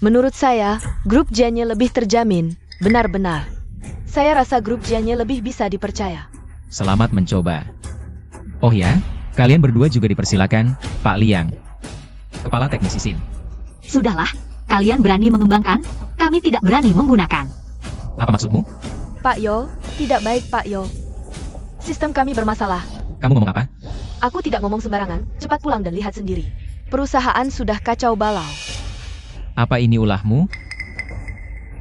Menurut saya, grup Jianye lebih terjamin, benar-benar. Saya rasa grup Jianye lebih bisa dipercaya. Selamat mencoba. Oh ya, kalian berdua juga dipersilakan, Pak Liang. Kepala Teknisi Sin. Sudahlah, kalian berani mengembangkan, kami tidak berani menggunakan. Apa maksudmu? Pak Yo, tidak baik Pak Yo. Sistem kami bermasalah. Kamu ngomong apa? Aku tidak ngomong sembarangan, cepat pulang dan lihat sendiri. Perusahaan sudah kacau balau. Apa ini ulahmu?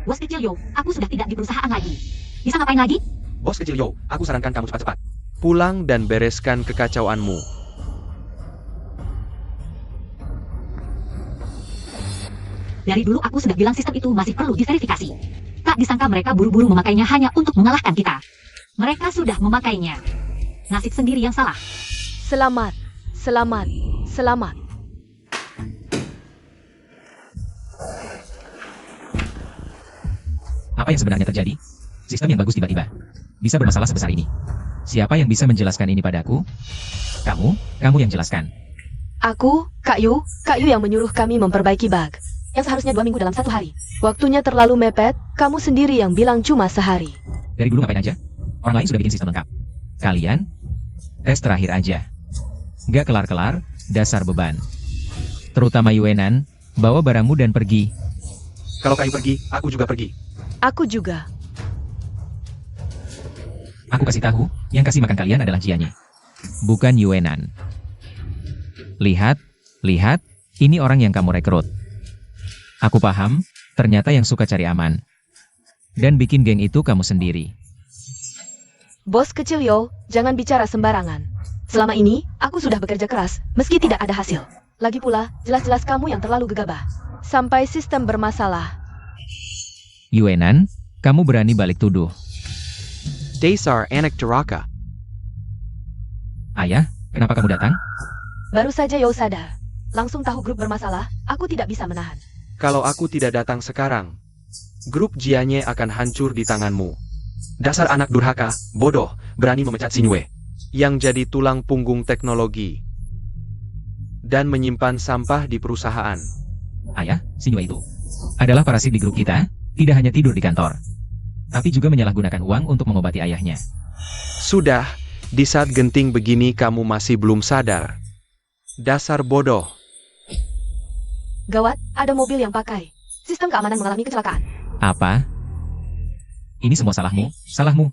Bos kecil Yo, aku sudah tidak di perusahaan lagi. Bisa ngapain lagi? Bos kecil Yo, aku sarankan kamu cepat-cepat pulang dan bereskan kekacauanmu. Dari dulu aku sudah bilang sistem itu masih perlu diverifikasi. Tak disangka mereka buru-buru memakainya hanya untuk mengalahkan kita. Mereka sudah memakainya. Nasib sendiri yang salah. Selamat, selamat, selamat. Apa yang sebenarnya terjadi? Sistem yang bagus tiba-tiba bisa bermasalah sebesar ini. Siapa yang bisa menjelaskan ini padaku? Kamu yang jelaskan. Aku, Kak Yu yang menyuruh kami memperbaiki bug. Yang seharusnya 2 minggu dalam 1 hari. Waktunya terlalu mepet, kamu sendiri yang bilang cuma sehari. Dari dulu ngapain aja? Orang lain sudah bikin sistem lengkap. Kalian? Tes terakhir aja. Gak kelar-kelar, dasar beban. Terutama Yuenan, bawa barangmu dan pergi. Kalau kayu pergi, aku juga pergi. Aku juga. Aku kasih tahu, yang kasih makan kalian adalah Jianye. Bukan Yuenan. Lihat, ini orang yang kamu rekrut. Aku paham, ternyata yang suka cari aman. Dan bikin geng itu kamu sendiri. Bos kecil Yo, jangan bicara sembarangan. Selama ini, aku sudah bekerja keras, meski tidak ada hasil. Lagi pula, jelas-jelas kamu yang terlalu gegabah. Sampai sistem bermasalah. Yuenan, kamu berani balik tuduh. Dasar anak duraka. Ayah, kenapa kamu datang? Baru saja Yo sadar. Langsung tahu grup bermasalah, aku tidak bisa menahan. Kalau aku tidak datang sekarang, grup Jianye akan hancur di tanganmu. Dasar anak durhaka, bodoh, berani memecat Shinyue, yang jadi tulang punggung teknologi, dan menyimpan sampah di perusahaan. Ayah, Shinyue itu adalah parasit di grup kita, tidak hanya tidur di kantor, tapi juga menyalahgunakan uang untuk mengobati ayahnya. Sudah, di saat genting begini kamu masih belum sadar. Dasar bodoh. Gawat, ada mobil yang pakai. Sistem keamanan mengalami kecelakaan. Apa? Ini semua salahmu.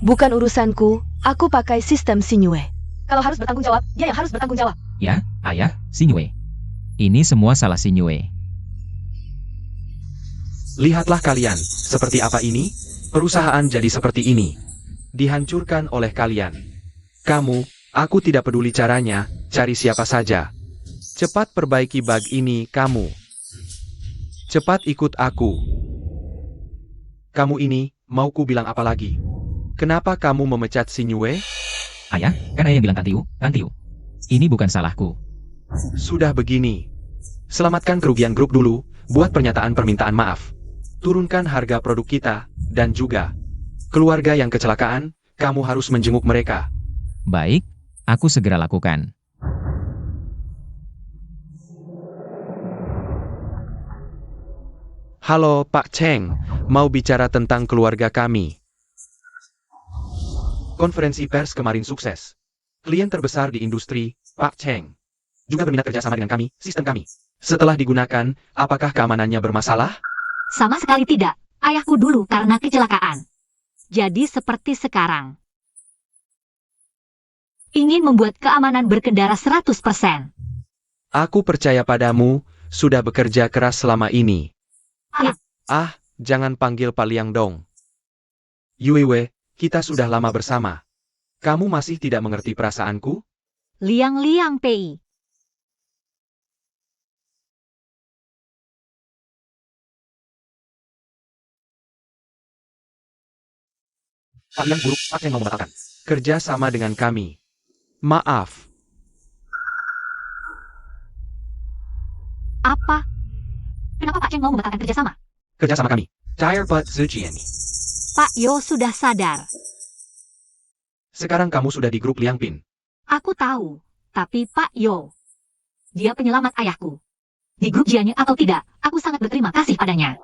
Bukan urusanku, aku pakai sistem Shinyue. Kalau harus bertanggung jawab, dia yang harus bertanggung jawab. Ya, ayah, Shinyue. Ini semua salah Shinyue. Lihatlah kalian, seperti apa ini? Perusahaan jadi seperti ini. Dihancurkan oleh kalian. Kamu, aku tidak peduli caranya, cari siapa saja. Cepat perbaiki bug ini, kamu. Cepat ikut aku. Kamu ini, mau ku bilang apa lagi? Kenapa kamu memecat Shinyue? Ayah, kan ayah yang bilang Tantiu. Ini bukan salahku. Sudah begini. Selamatkan kerugian grup dulu, buat pernyataan permintaan maaf. turunkan harga produk kita, dan juga keluarga yang kecelakaan, kamu harus menjenguk mereka. Baik, aku segera lakukan. Halo Pak Cheng, mau bicara tentang keluarga kami. Konferensi pers kemarin sukses. Klien terbesar di industri, Pak Cheng, juga berminat kerjasama dengan kami, sistem kami. Setelah digunakan, apakah keamanannya bermasalah? Sama sekali tidak. Ayahku dulu karena kecelakaan. Jadi seperti sekarang. Ingin membuat keamanan berkendara 100%. Aku percaya padamu, sudah bekerja keras selama ini. Ayah, Ah, jangan panggil Pak Liang dong. Yuiwe, kita sudah lama bersama. Kamu masih tidak mengerti perasaanku? Liang Pei. Pak Liang buruk, Pak Cheng mau membatalkan kerja sama dengan kami. Maaf. Apa? Kenapa Pak Cheng mau membatalkan kerjasama? Kerja sama kami. Tire Butt Zujian. Pak Yo sudah sadar. Sekarang kamu sudah di grup Liang Pin. Aku tahu. Tapi Pak Yo, dia penyelamat ayahku. Di grup Jianya atau tidak, aku sangat berterima kasih padanya.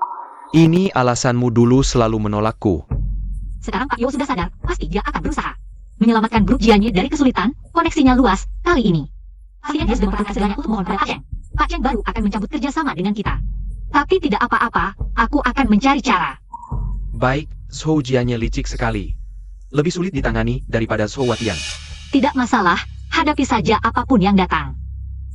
Ini alasanmu dulu selalu menolakku. Sekarang Pak Yo sudah sadar, pasti dia akan berusaha menyelamatkan grup Jianya dari kesulitan, koneksinya luas, kali ini. Pastinya dia sudah memperlukan segalanya untuk mohon pada Pak Cheng. Pak Cheng baru akan mencabut kerjasama dengan kita. Tapi tidak apa-apa, aku akan mencari cara. Baik, Zhou Jianya licik sekali. Lebih sulit ditangani daripada Zhou Watian. Tidak masalah, hadapi saja apapun yang datang.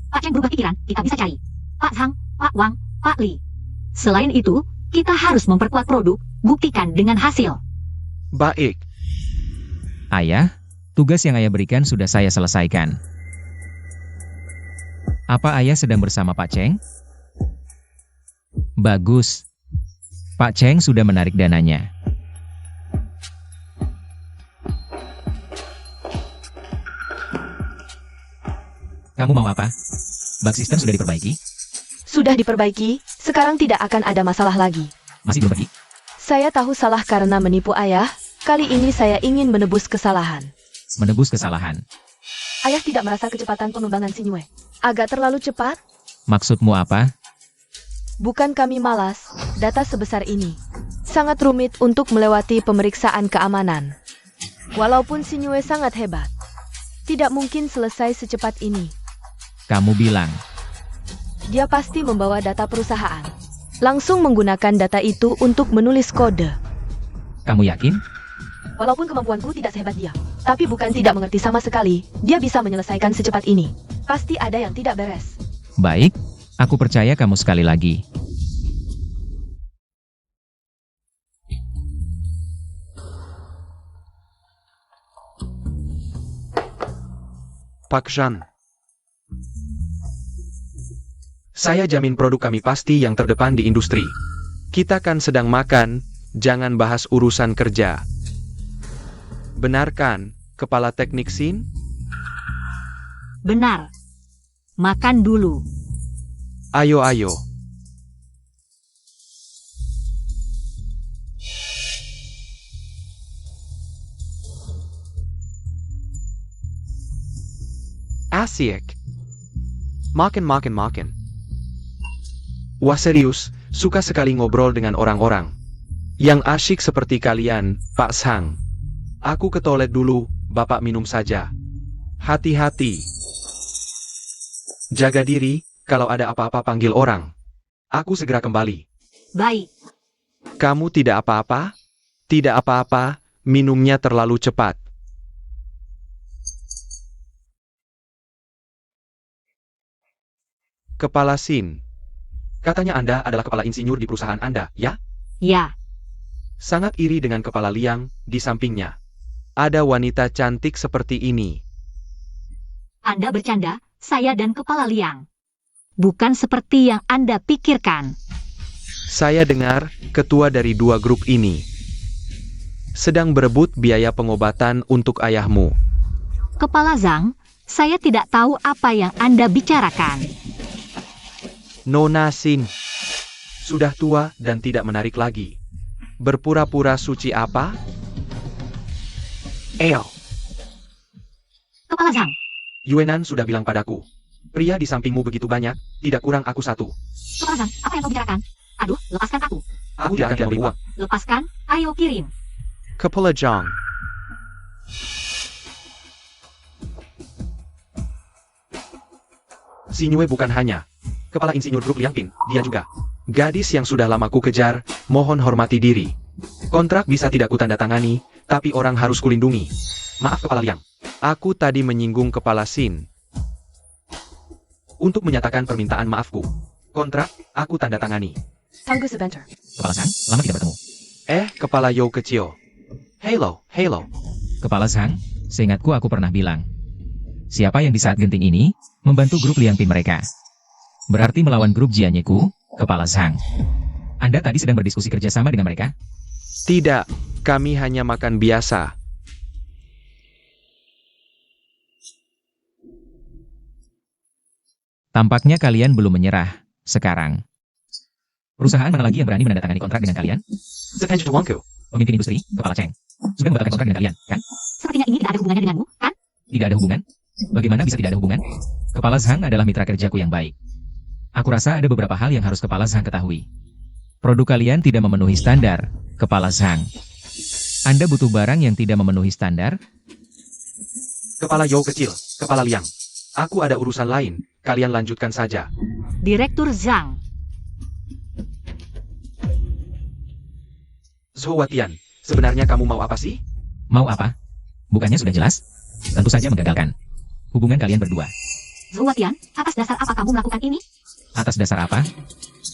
Pak Cheng berubah pikiran, kita bisa cari Pak Zhang, Pak Wang, Pak Li. Selain itu, kita harus memperkuat produk, buktikan dengan hasil. Baik. Ayah, tugas yang ayah berikan sudah saya selesaikan. Apa ayah sedang bersama Pak Cheng? Bagus. Pak Cheng sudah menarik dananya. Kamu mau apa? Bug sistem sudah diperbaiki? Sudah diperbaiki, sekarang tidak akan ada masalah lagi. Masih belum pergi? Saya tahu salah karena menipu ayah, kali ini saya ingin menebus kesalahan. Menebus kesalahan. Ayah tidak merasa kecepatan pengembangan Sinyue agak terlalu cepat? Maksudmu apa? Bukan kami malas, data sebesar ini sangat rumit untuk melewati pemeriksaan keamanan. Walaupun Sinyue sangat hebat, tidak mungkin selesai secepat ini. Kamu bilang. Dia pasti membawa data perusahaan. Langsung menggunakan data itu untuk menulis kode. Kamu yakin? Walaupun kemampuanku tidak sehebat dia, tapi bukan tidak mengerti sama sekali, dia bisa menyelesaikan secepat ini. Pasti ada yang tidak beres. Baik, aku percaya kamu sekali lagi. Pak Zhan. Saya jamin produk kami pasti yang terdepan di industri. Kita kan sedang makan, jangan bahas urusan kerja. Benarkan, Kepala Teknik Sin? Benar. Makan dulu. Ayo. Asyik. Makan. Wah serius, suka sekali ngobrol dengan orang-orang yang asyik seperti kalian, Pak Zhang. Aku ke toilet dulu, Bapak minum saja. Hati-hati. Jaga diri, kalau ada apa-apa panggil orang. Aku segera kembali. Baik. Kamu tidak apa-apa? Tidak apa-apa, minumnya terlalu cepat. Kepala Sin. Katanya Anda adalah kepala insinyur di perusahaan Anda, ya? Ya. Sangat iri dengan kepala Liang di sampingnya. Ada wanita cantik seperti ini. Anda bercanda, saya dan Kepala Liang. Bukan seperti yang Anda pikirkan. Saya dengar, ketua dari dua grup ini sedang berebut biaya pengobatan untuk ayahmu. Kepala Zhang, saya tidak tahu apa yang Anda bicarakan. Nona Sin, Sudah tua dan tidak menarik lagi. Berpura-pura suci apa? Eo, Kepala Zhang. Yuenan sudah bilang padaku. Pria di sampingmu begitu banyak, tidak kurang aku satu. Kepala Zhang, apa yang kau bicarakan? Aduh, lepaskan aku. Aku tidak akan memberi uang. Lepaskan, ayo kirim. Kepala Zhang. Si Nyue bukan hanya kepala insinyur grup Liangpin, dia juga gadis yang sudah lama ku kejar, mohon hormati diri. Kontrak bisa tidak kutandatangani, tapi orang harus kulindungi. Maaf Kepala Liang, aku tadi menyinggung Kepala Sin. Untuk menyatakan permintaan maafku, kontrak aku tanda tangani. Tunggu sebentar. Kepala Zhang, lama tidak bertemu. Kepala Yo kecil. Halo. Kepala Zhang, seingatku aku pernah bilang. Siapa yang di saat genting ini, membantu grup Liangpin mereka. Berarti melawan grup Jianyeku, Kepala Zhang. Anda tadi sedang berdiskusi kerjasama dengan mereka? Tidak, kami hanya makan biasa. Tampaknya kalian belum menyerah, sekarang. Perusahaan mana lagi yang berani menandatangani kontrak dengan kalian? Pemimpin industri, Kepala Cheng. Sudah membatalkan kontrak dengan kalian, kan? Sepertinya ini tidak ada hubungannya denganmu, kan? Tidak ada hubungan? Bagaimana bisa tidak ada hubungan? Kepala Zhang adalah mitra kerjaku yang baik. Aku rasa ada beberapa hal yang harus Kepala Zhang ketahui. Produk kalian tidak memenuhi standar, Kepala Zhang. Anda butuh barang yang tidak memenuhi standar? Kepala Yo kecil, Kepala Liang. Aku ada urusan lain, kalian lanjutkan saja. Direktur Zhang. Zhouwatian, sebenarnya kamu mau apa sih? Mau apa? Bukannya sudah jelas? Tentu saja menggagalkan hubungan kalian berdua. Zhouwatian, atas dasar apa kamu melakukan ini? Atas dasar apa?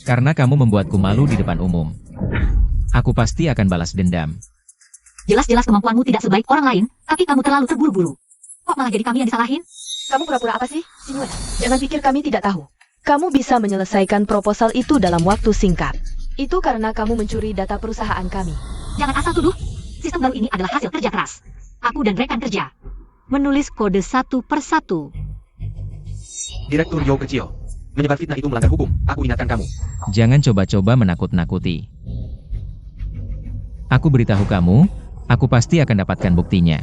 Karena kamu membuatku malu di depan umum. Aku pasti akan balas dendam. Jelas-jelas kemampuanmu tidak sebaik orang lain, tapi kamu terlalu terburu-buru. Kok malah jadi kami yang disalahin? Kamu pura-pura apa sih, Sinue? Jangan pikir kami tidak tahu. Kamu bisa menyelesaikan proposal itu dalam waktu singkat. Itu karena kamu mencuri data perusahaan kami. Jangan asal tuduh. Sistem baru ini adalah hasil kerja keras. Aku dan rekan kerja menulis kode satu persatu. Direktur Yo kecil, menyebar fitnah itu melanggar hukum, aku ingatkan kamu. Jangan coba-coba menakut-nakuti. Aku beritahu kamu, aku pasti akan dapatkan buktinya.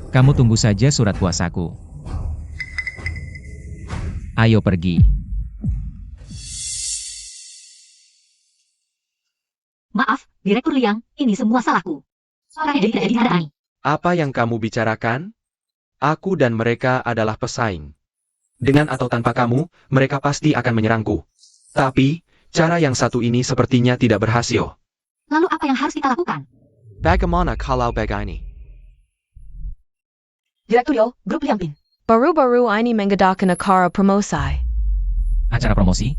Kamu tunggu saja surat kuasaku. Ayo pergi. Maaf, Direktur Liang, ini semua salahku. Orangnya jadi tidak ditandai. Apa yang kamu bicarakan? Aku dan mereka adalah pesaing. Dengan atau tanpa kamu, mereka pasti akan menyerangku. Tapi, cara yang satu ini sepertinya tidak berhasil. Lalu apa yang harus kita lakukan? Bagaimana kalau begini? Direktur Yo, Grup Liangpin. Baru-baru ini mengadakan acara promosi. Acara promosi?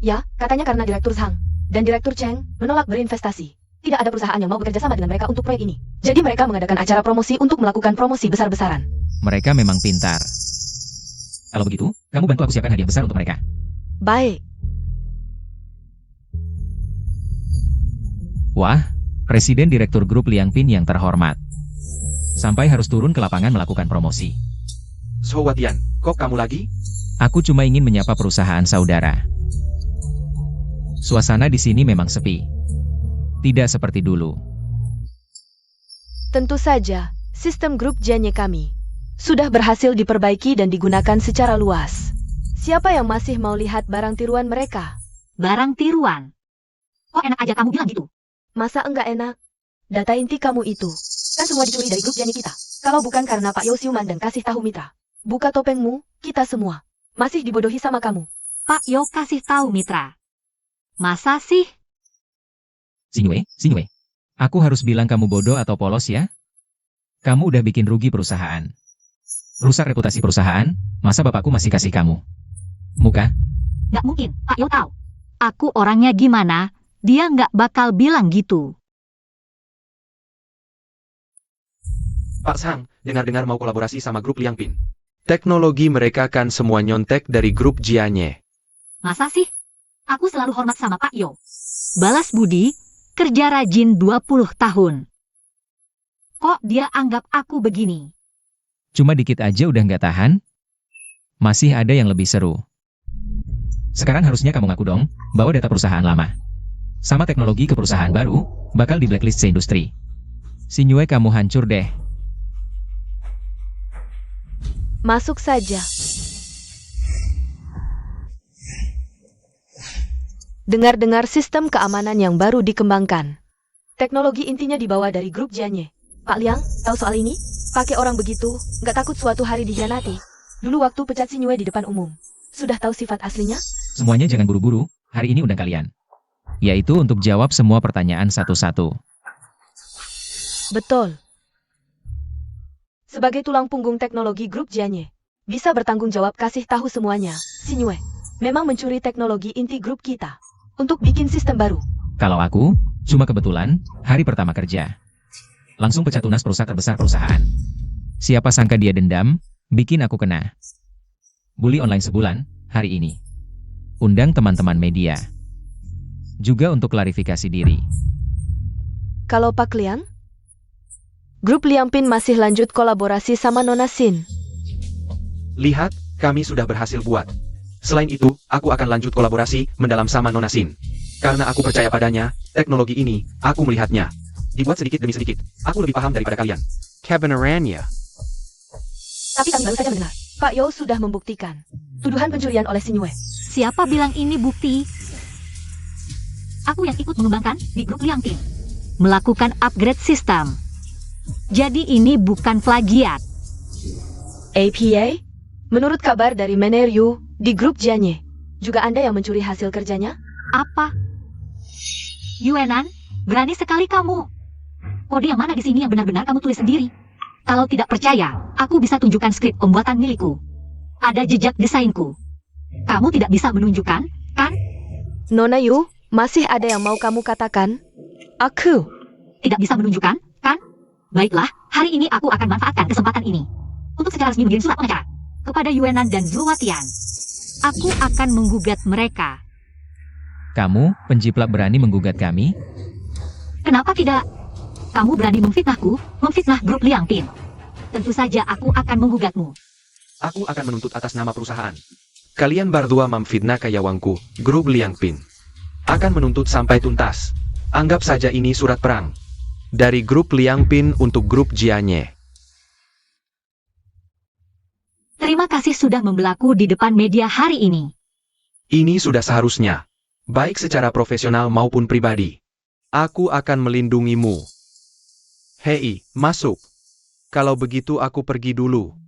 Ya, katanya karena Direktur Zhang dan Direktur Cheng menolak berinvestasi. Tidak ada perusahaan yang mau bekerja sama dengan mereka untuk proyek ini. Jadi mereka mengadakan acara promosi untuk melakukan promosi besar-besaran. Mereka memang pintar. Kalau begitu, kamu bantu aku siapkan hadiah besar untuk mereka. Baik. Wah, Presiden Direktur Grup Liangpin yang terhormat. Sampai harus turun ke lapangan melakukan promosi. Zhouwatian, kok kamu lagi? Aku cuma ingin menyapa perusahaan saudara. Suasana di sini memang sepi. Tidak seperti dulu. Tentu saja, sistem grup Jianye kami sudah berhasil diperbaiki dan digunakan secara luas. Siapa yang masih mau lihat barang tiruan mereka? Barang tiruan. Kok enak aja kamu bilang gitu? Masa enggak enak? Data inti kamu itu kan semua dicuri dari grup Jianye kita. Kalau bukan karena Pak Yo siuman dan kasih tahu mitra. Buka topengmu, kita semua masih dibodohi sama kamu. Pak Yo kasih tahu mitra. Masa sih? Sinue. Aku harus bilang kamu bodoh atau polos ya? Kamu udah bikin rugi perusahaan. Rusak reputasi perusahaan, masa bapakku masih kasih kamu muka? Nggak mungkin, Pak Yo tahu. Aku orangnya gimana, dia nggak bakal bilang gitu. Pak Zhang, dengar-dengar mau kolaborasi sama grup Liangpin. Teknologi mereka kan semua nyontek dari grup Jianye. Masa sih? Aku selalu hormat sama Pak Yo. Balas budi, kerja rajin 20 tahun. Kok dia anggap aku begini? Cuma dikit aja udah nggak tahan? Masih ada yang lebih seru. Sekarang harusnya kamu ngaku dong, bahwa data perusahaan lama sama teknologi ke perusahaan baru, bakal di blacklist se-industri. Sinyue kamu hancur deh. Masuk saja. Dengar-dengar sistem keamanan yang baru dikembangkan. Teknologi intinya dibawa dari grup Jianye. Pak Liang, tahu soal ini? Pakai orang begitu, nggak takut suatu hari dihianati? Dulu waktu pecat Sinyue di depan umum. Sudah tahu sifat aslinya? Semuanya jangan buru-buru, hari ini undang kalian. Yaitu untuk jawab semua pertanyaan satu-satu. Betul. Sebagai tulang punggung teknologi grup Jianye, bisa bertanggung jawab kasih tahu semuanya. Sinyue memang mencuri teknologi inti grup kita untuk bikin sistem baru. Kalau aku, cuma kebetulan, hari pertama kerja. Langsung pecat tunas perusahaan terbesar perusahaan. Siapa sangka dia dendam, bikin aku kena. Bully online sebulan, hari ini. Undang teman-teman media. Juga untuk klarifikasi diri. Kalau Pak Liang? Grup Liangpin masih lanjut kolaborasi sama Nona Sin. Lihat, kami sudah berhasil buat. Selain itu, aku akan lanjut kolaborasi mendalam sama Nona Sin. Karena aku percaya padanya, teknologi ini, aku melihatnya. Dibuat sedikit demi sedikit. Aku lebih paham daripada kalian. Kebenarannya. Tapi kami baru saja mendengar. Pak Yo sudah membuktikan tuduhan pencurian oleh Sinyue. Siapa bilang ini bukti? Aku yang ikut mengembangkan di grup Liangpin. Melakukan upgrade sistem. Jadi ini bukan plagiat. APA? Menurut kabar dari Meneryu, di grup Jianye, juga Anda yang mencuri hasil kerjanya? Apa? Yuenan, berani sekali kamu. Kode yang mana di sini yang benar-benar kamu tulis sendiri? Kalau tidak percaya, aku bisa tunjukkan skrip pembuatan milikku. Ada jejak desainku. Kamu tidak bisa menunjukkan, kan? Nona Yu, masih ada yang mau kamu katakan? Aku Tidak bisa menunjukkan, kan? Baiklah, hari ini aku akan manfaatkan kesempatan ini untuk secara resmi mengirim surat pengacara kepada Yuenan dan Zhuotian. Aku akan menggugat mereka. Kamu, penjiplak berani menggugat kami? Kenapa tidak? Kamu berani memfitnahku, memfitnah grup Liangpin. Tentu saja aku akan menggugatmu. Aku akan menuntut atas nama perusahaan. Kalian berdua memfitnah kayawangku, grup Liangpin. Akan menuntut sampai tuntas. Anggap saja ini surat perang. Dari grup Liangpin untuk grup Jianye. Terima kasih sudah membelaku di depan media hari ini. Ini sudah seharusnya. Baik secara profesional maupun pribadi. Aku akan melindungimu. Hei, masuk. Kalau begitu aku pergi dulu.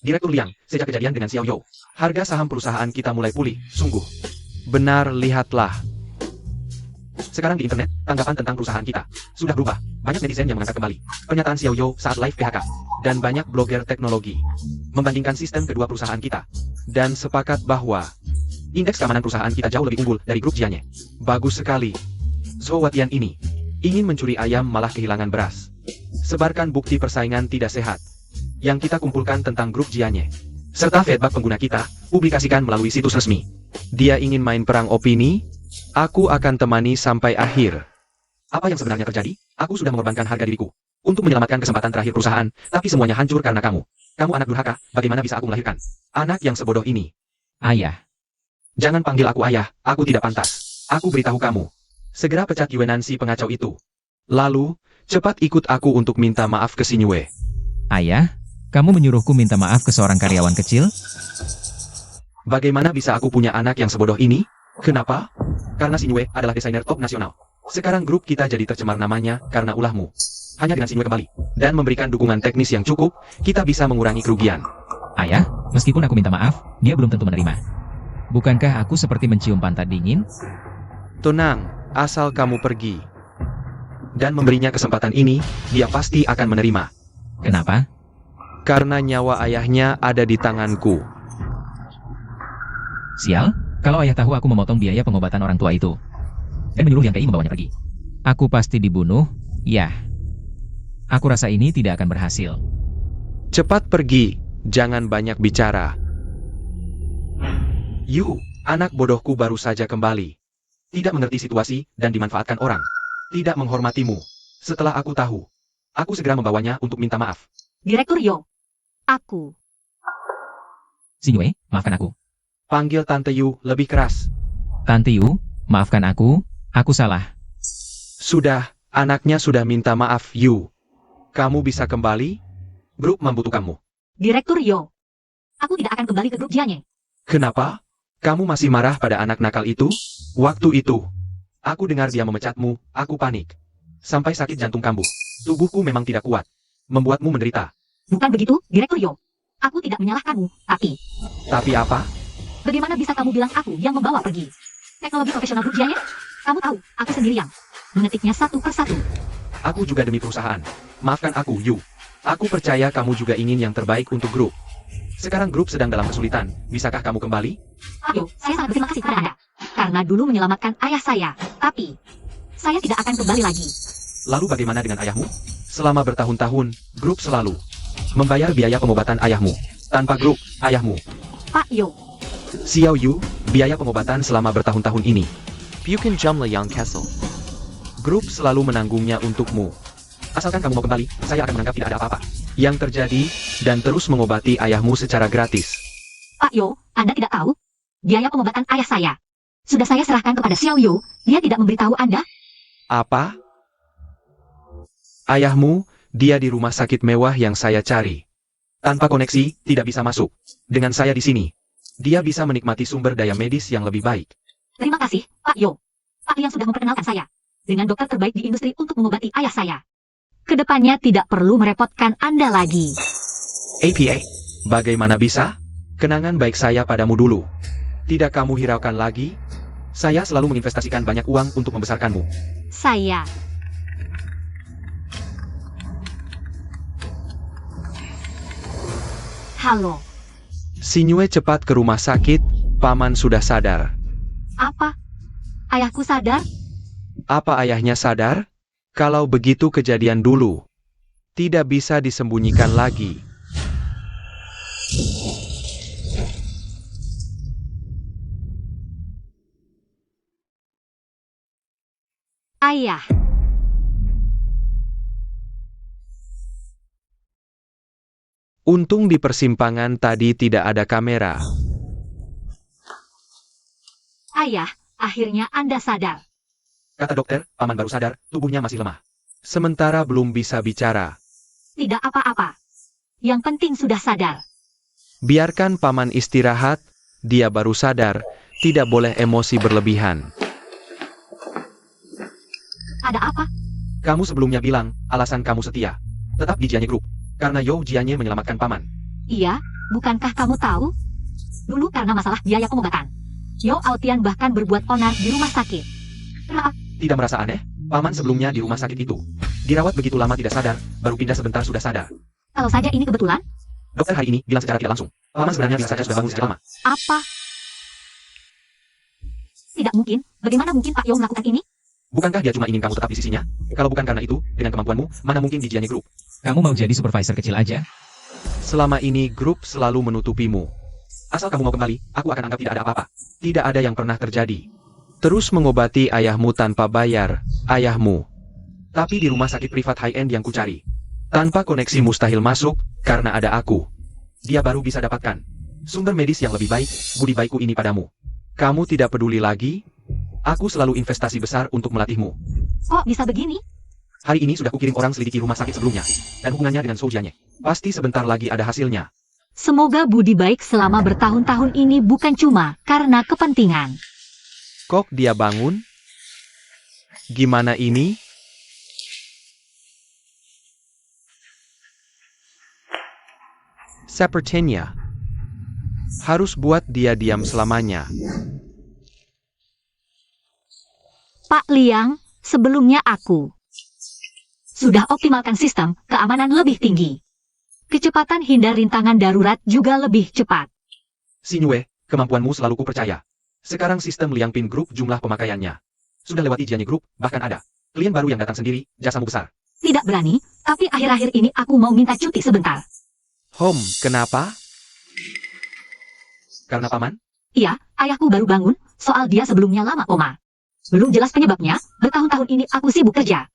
Direktur Liang, sejak kejadian dengan Xiao You, harga saham perusahaan kita mulai pulih, sungguh. Benar, lihatlah. Sekarang di internet, tanggapan tentang perusahaan kita sudah berubah. Banyak netizen yang mengangkat kembali pernyataan Xiao You saat live PHK. Dan banyak blogger teknologi membandingkan sistem kedua perusahaan kita. Dan sepakat bahwa indeks keamanan perusahaan kita jauh lebih unggul dari grup Jianye. Bagus sekali. Zhuotian ini ingin mencuri ayam malah kehilangan beras. Sebarkan bukti persaingan tidak sehat yang kita kumpulkan tentang grup Jianye, serta feedback pengguna kita, publikasikan melalui situs resmi. Dia ingin main perang opini? Aku akan temani sampai akhir. Apa yang sebenarnya terjadi? Aku sudah mengorbankan harga diriku untuk menyelamatkan kesempatan terakhir perusahaan, tapi semuanya hancur karena kamu. Kamu anak durhaka, bagaimana bisa aku melahirkan anak yang sebodoh ini? Ayah. Jangan panggil aku ayah, aku tidak pantas. Aku beritahu kamu. Segera pecat Yuenan si pengacau itu. Lalu, cepat ikut aku untuk minta maaf ke Sinyue. Ayah, kamu menyuruhku minta maaf ke seorang karyawan kecil? Bagaimana bisa aku punya anak yang sebodoh ini? Kenapa? Karena Sinyue adalah desainer top nasional. Sekarang grup kita jadi tercemar namanya karena ulahmu. Hanya dengan Sinyue kembali dan memberikan dukungan teknis yang cukup, kita bisa mengurangi kerugian. Ayah, meskipun aku minta maaf, dia belum tentu menerima. Bukankah aku seperti mencium pantat dingin? Tenang, asal kamu pergi dan memberinya kesempatan ini, dia pasti akan menerima. Kenapa? Karena nyawa ayahnya ada di tanganku. Sial, kalau ayah tahu aku memotong biaya pengobatan orang tua itu dan menyuruh Yang Kei membawanya pergi, aku pasti dibunuh. Ya, aku rasa ini tidak akan berhasil. Cepat pergi, jangan banyak bicara. Yu, anak bodohku baru saja kembali. Tidak mengerti situasi dan dimanfaatkan orang. Tidak menghormatimu. Setelah aku tahu, aku segera membawanya untuk minta maaf. Direktur Yo. Aku. Xinyu, maafkan aku. Panggil Tante Yu lebih keras. Tante Yu, maafkan aku salah. Sudah, anaknya sudah minta maaf, Yu. Kamu bisa kembali? Grup membutuhkanmu. Direktur Yo. Aku tidak akan kembali ke grup Jianye. Kenapa? Kamu masih marah pada anak nakal itu? Waktu itu, aku dengar dia memecatmu, aku panik. Sampai sakit jantung kambuh. Tubuhku memang tidak kuat. Membuatmu menderita. Bukan begitu, Direktur Yo. Aku tidak menyalahkanmu, tapi Tapi apa? bagaimana bisa kamu bilang aku yang membawa pergi teknologi profesional grup Jianye? Kamu tahu, aku sendiri yang mengetiknya satu persatu. Aku juga demi perusahaan. Maafkan aku, Yu. Aku percaya kamu juga ingin yang terbaik untuk grup. Sekarang grup sedang dalam kesulitan. Bisakah kamu kembali? Ayo, saya sangat berterima kasih kepada Anda. Karena dulu menyelamatkan ayah saya. Tapi, saya tidak akan kembali lagi. Lalu bagaimana dengan ayahmu? Selama bertahun-tahun, grup selalu membayar biaya pengobatan ayahmu. Tanpa grup, ayahmu. Pak Yo, Xiao Yu, biaya pengobatan selama bertahun-tahun ini. Bukan jumlah yang Kessel. Grup selalu menanggungnya untukmu. Asalkan kamu mau kembali, saya akan menganggap tidak ada apa-apa yang terjadi, dan terus mengobati ayahmu secara gratis. Pak Yo, Anda tidak tahu? Biaya pengobatan ayah saya. Sudah saya serahkan kepada Xiao Yo, dia tidak memberitahu Anda. Apa? Ayahmu, dia di rumah sakit mewah yang saya cari. Tanpa koneksi, tidak bisa masuk. Dengan saya di sini, dia bisa menikmati sumber daya medis yang lebih baik. Terima kasih, Pak Yo. Pak yang sudah memperkenalkan saya dengan dokter terbaik di industri untuk mengobati ayah saya. Kedepannya tidak perlu merepotkan Anda lagi. APA, bagaimana bisa? Kenangan baik saya padamu dulu. Tidak kamu hiraukan lagi? Saya selalu menginvestasikan banyak uang untuk membesarkanmu. Saya. Halo, Xinyu cepat ke rumah sakit, paman sudah sadar. apa? Ayahku sadar? Apa ayahnya sadar? Kalau begitu kejadian dulu. Tidak bisa disembunyikan lagi. Ayah. Untung di persimpangan tadi tidak ada kamera. Ayah, akhirnya Anda sadar. Kata dokter, paman baru sadar, tubuhnya masih lemah. Sementara belum bisa bicara. Tidak apa-apa. Yang penting sudah sadar. Biarkan paman istirahat, dia baru sadar, tidak boleh emosi berlebihan. Ada apa? Kamu sebelumnya bilang, alasan kamu setia. Tetap di Jianye Group. Karena Yo Jianye menyelamatkan paman. Iya, bukankah kamu tahu? Dulu karena masalah biaya pengobatan. Yo Aotian bahkan berbuat onar di rumah sakit. Kenapa? Tidak merasa aneh? Paman sebelumnya di rumah sakit itu. Dirawat begitu lama tidak sadar, baru pindah sebentar sudah sadar. Kalau saja ini kebetulan, Dokter hari ini bilang secara tidak langsung. Paman sebenarnya bisa saja sudah bangun sejak lama. apa? Tidak mungkin. Bagaimana mungkin Pak Yo melakukan ini? Bukankah dia cuma ingin kamu tetap di sisinya? Kalau bukan karena itu, dengan kemampuanmu, mana mungkin di Jianye Group? Kamu mau jadi supervisor kecil aja? Selama ini grup selalu menutupimu. Asal kamu mau kembali, aku akan anggap tidak ada apa-apa. Tidak ada yang pernah terjadi. Terus mengobati ayahmu tanpa bayar, ayahmu. Tapi di rumah sakit privat high-end yang kucari. Tanpa koneksi mustahil masuk, karena ada aku. Dia baru bisa dapatkan sumber medis yang lebih baik, budi baikku ini padamu. Kamu tidak peduli lagi? Aku selalu investasi besar untuk melatihmu. Kok bisa begini? Hari ini sudah kukirim orang selidiki rumah sakit sebelumnya. Dan hubungannya dengan Zhou Jianye. Pasti sebentar lagi ada hasilnya. Semoga budi baik selama bertahun-tahun ini bukan cuma karena kepentingan. Kok dia bangun? Gimana ini? Sepertinya harus buat dia diam selamanya. Pak Liang, sebelumnya aku sudah optimalkan sistem keamanan lebih tinggi. Kecepatan hindar rintangan darurat juga lebih cepat. Xinyu, kemampuanmu selalu kupercaya. Sekarang sistem Liang Pin Group jumlah pemakaiannya sudah lewati Jianye Group, bahkan ada klien baru yang datang sendiri, jasamu besar. Tidak berani, tapi akhir-akhir ini aku mau minta cuti sebentar. Kenapa? Karena paman? Iya, ayahku baru bangun, soal dia sebelumnya lama koma. Belum jelas penyebabnya, bertahun-tahun ini aku sibuk kerja.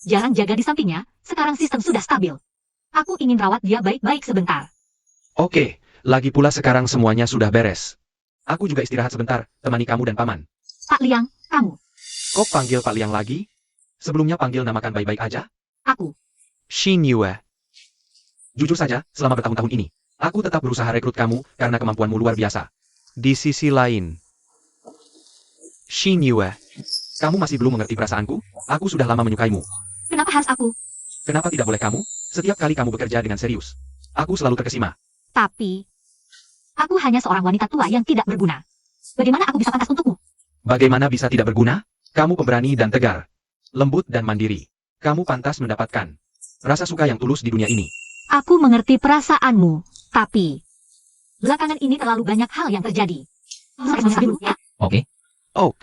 Jarang jaga di sampingnya, sekarang sistem sudah stabil. Aku ingin rawat dia baik-baik sebentar. Oke, Lagi pula sekarang semuanya sudah beres. Aku juga istirahat sebentar, temani kamu dan paman. Pak Liang, kamu. Kok panggil Pak Liang lagi? Sebelumnya panggil namakan baik-baik aja? Aku. Xin Yue. Jujur saja, selama bertahun-tahun ini, aku tetap berusaha rekrut kamu karena kemampuanmu luar biasa. Di sisi lain, Xin Yue, kamu masih belum mengerti perasaanku? Aku sudah lama menyukaimu. Kenapa harus aku? Kenapa tidak boleh kamu? Setiap kali kamu bekerja dengan serius, aku selalu terkesima. Tapi, aku hanya seorang wanita tua yang tidak berguna. Bagaimana aku bisa pantas untukmu? Bagaimana bisa tidak berguna? Kamu pemberani dan tegar, lembut dan mandiri. Kamu pantas mendapatkan rasa suka yang tulus di dunia ini. Aku mengerti perasaanmu, tapi belakangan ini terlalu banyak hal yang terjadi. Sampai sebentar dulu, ya. Oke, Oak.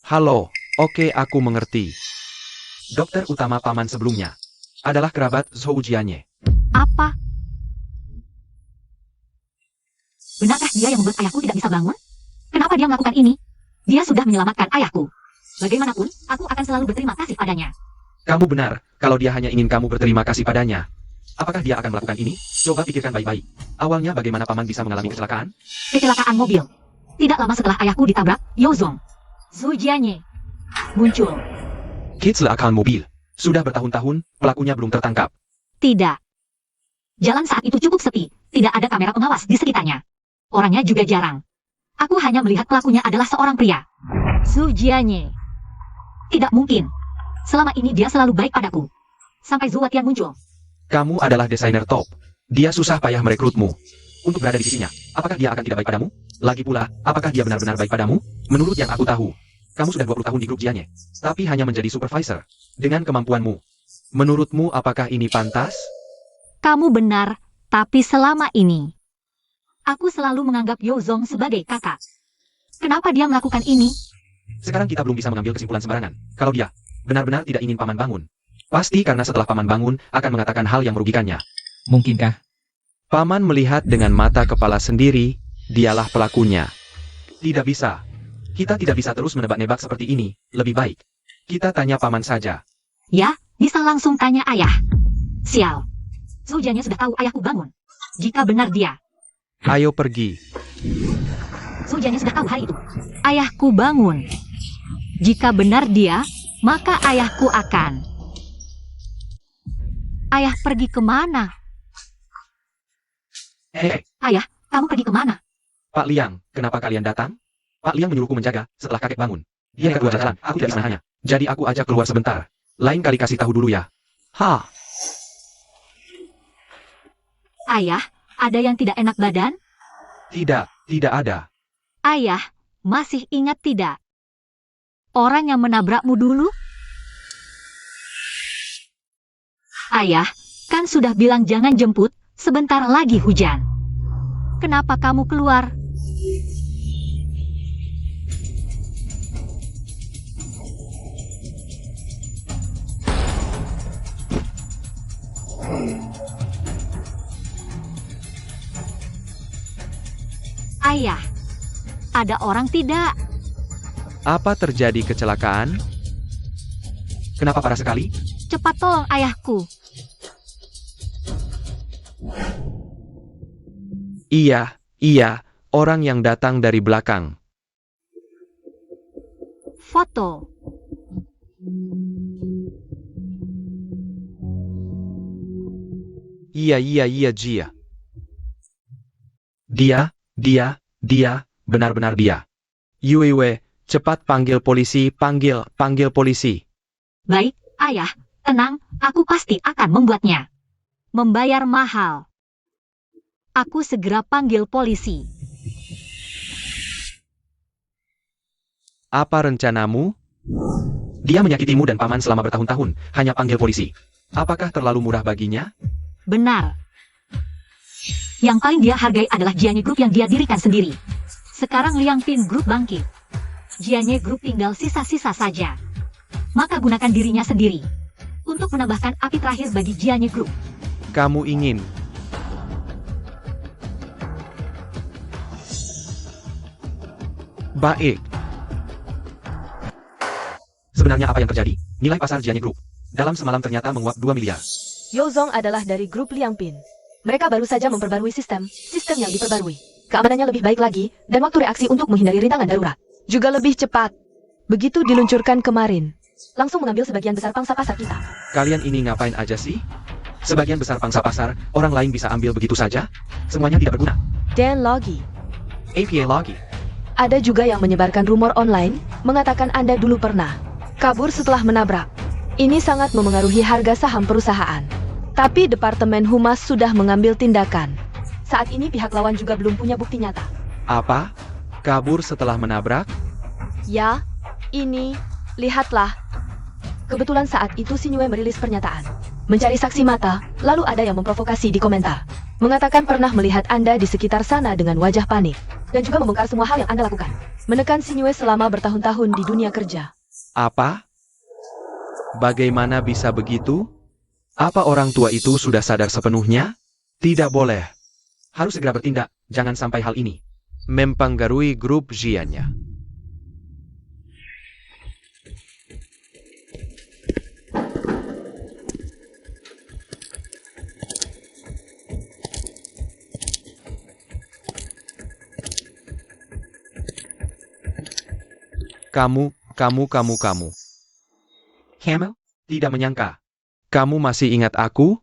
Halo, oke aku mengerti. Dokter utama paman sebelumnya adalah kerabat Zhou Jianye. Apa? Benarkah dia yang membuat ayahku tidak bisa bangun? Kenapa dia melakukan ini? Dia sudah menyelamatkan ayahku. Bagaimanapun, aku akan selalu berterima kasih padanya. Kamu benar, kalau dia hanya ingin kamu berterima kasih padanya. Apakah dia akan melakukan ini? Coba pikirkan baik-baik. Awalnya bagaimana paman bisa mengalami kecelakaan? Kecelakaan mobil. Tidak lama setelah ayahku ditabrak, Yozong Zhou Jianye muncul. Kecelakaan mobil. Sudah bertahun-tahun, pelakunya belum tertangkap. Tidak. Jalan saat itu cukup sepi, tidak ada kamera pengawas di sekitarnya. Orangnya juga jarang. Aku hanya melihat pelakunya adalah seorang pria. Zhou Jianye. Tidak mungkin. Selama ini dia selalu baik padaku. Sampai Zhou Watian muncul. Kamu adalah desainer top. Dia susah payah merekrutmu untuk berada di sisinya. Apakah dia akan tidak baik padamu? Lagi pula, apakah dia benar-benar baik padamu? Menurut yang aku tahu, kamu sudah 20 tahun di grup Jianye, tapi hanya menjadi supervisor. Dengan kemampuanmu, menurutmu apakah ini pantas? Kamu benar, tapi selama ini aku selalu menganggap Yozong sebagai kakak. Kenapa dia melakukan ini? Sekarang kita belum bisa mengambil kesimpulan sembarangan. Kalau dia benar-benar tidak ingin paman bangun, pasti karena setelah paman bangun akan mengatakan hal yang merugikannya. mungkinkah? Paman melihat dengan mata kepala sendiri, dialah pelakunya. Tidak bisa. Kita tidak bisa terus menebak-nebak seperti ini. Lebih baik kita tanya paman saja. Ya, bisa langsung tanya ayah. Sial. Zhou Jianye sudah tahu ayahku bangun. Jika benar dia, Ayo pergi. Zhou Jianye sudah tahu hari itu. Ayahku bangun. Jika benar dia, maka ayahku akan. Ayah pergi kemana? Hei, Ayah, kamu pergi kemana? Pak Liang, kenapa kalian datang? Pak Liang menyuruhku menjaga setelah kakek bangun. Dia kedua jalan, aku tidak bisa menahannya. Jadi aku ajak keluar sebentar. Lain kali kasih tahu dulu ya. Ha, Ayah, ada yang tidak enak badan? tidak ada. Ayah, masih ingat tidak? Orang yang menabrakmu dulu? Ayah, kan sudah bilang jangan jemput, sebentar lagi hujan. Kenapa kamu keluar? Ayah, ada orang tidak? Apa terjadi kecelakaan? Kenapa parah sekali? Cepat tolong ayahku. Iya, orang yang datang dari belakang. Foto. Iya, Jia. Dia, benar-benar dia. Yue, cepat panggil polisi, panggil polisi. Baik, ayah, tenang, aku pasti akan membuatnya. Membayar mahal. Aku segera panggil polisi. Apa rencanamu? Dia menyakitimu dan paman selama bertahun-tahun, hanya panggil polisi. Apakah terlalu murah baginya? Benar. Yang paling dia hargai adalah Jianye Group yang dia dirikan sendiri. Sekarang Liang Pin Group bangkit. Jianye Group tinggal sisa-sisa saja. Maka gunakan dirinya sendiri untuk menambahkan api terakhir bagi Jianye Group. Kamu ingin? Baik. Sebenarnya apa yang terjadi? Nilai pasar Jianye Group dalam semalam ternyata menguap 2 miliar. Yozong adalah dari grup Liangpin. Mereka baru saja memperbarui sistem yang diperbarui. Keamanannya lebih baik lagi, dan waktu reaksi untuk menghindari rintangan darurat juga lebih cepat. Begitu diluncurkan kemarin, langsung mengambil sebagian besar pangsa pasar kita. Kalian ini ngapain aja sih? Sebagian besar pangsa pasar, orang lain bisa ambil begitu saja? Semuanya tidak berguna. Dan lagi, APA lagi. ada juga yang menyebarkan rumor online, mengatakan Anda dulu pernah kabur setelah menabrak. Ini sangat memengaruhi harga saham perusahaan. Tapi Departemen Humas sudah mengambil tindakan. Saat ini pihak lawan juga belum punya bukti nyata. Apa? Kabur setelah menabrak? Ya, ini, lihatlah. Kebetulan saat itu Sinyue merilis pernyataan. Mencari saksi mata, lalu ada yang memprovokasi di komentar. Mengatakan pernah melihat Anda di sekitar sana dengan wajah panik. Dan juga membongkar semua hal yang Anda lakukan. Menekan Sinyue selama bertahun-tahun di dunia kerja. Apa? Bagaimana bisa begitu? Apa orang tua itu sudah sadar sepenuhnya? Tidak boleh. Harus segera bertindak, jangan sampai hal ini mempengaruhi grup Jianya. Kamu. Camel? Tidak menyangka. Kamu masih ingat aku?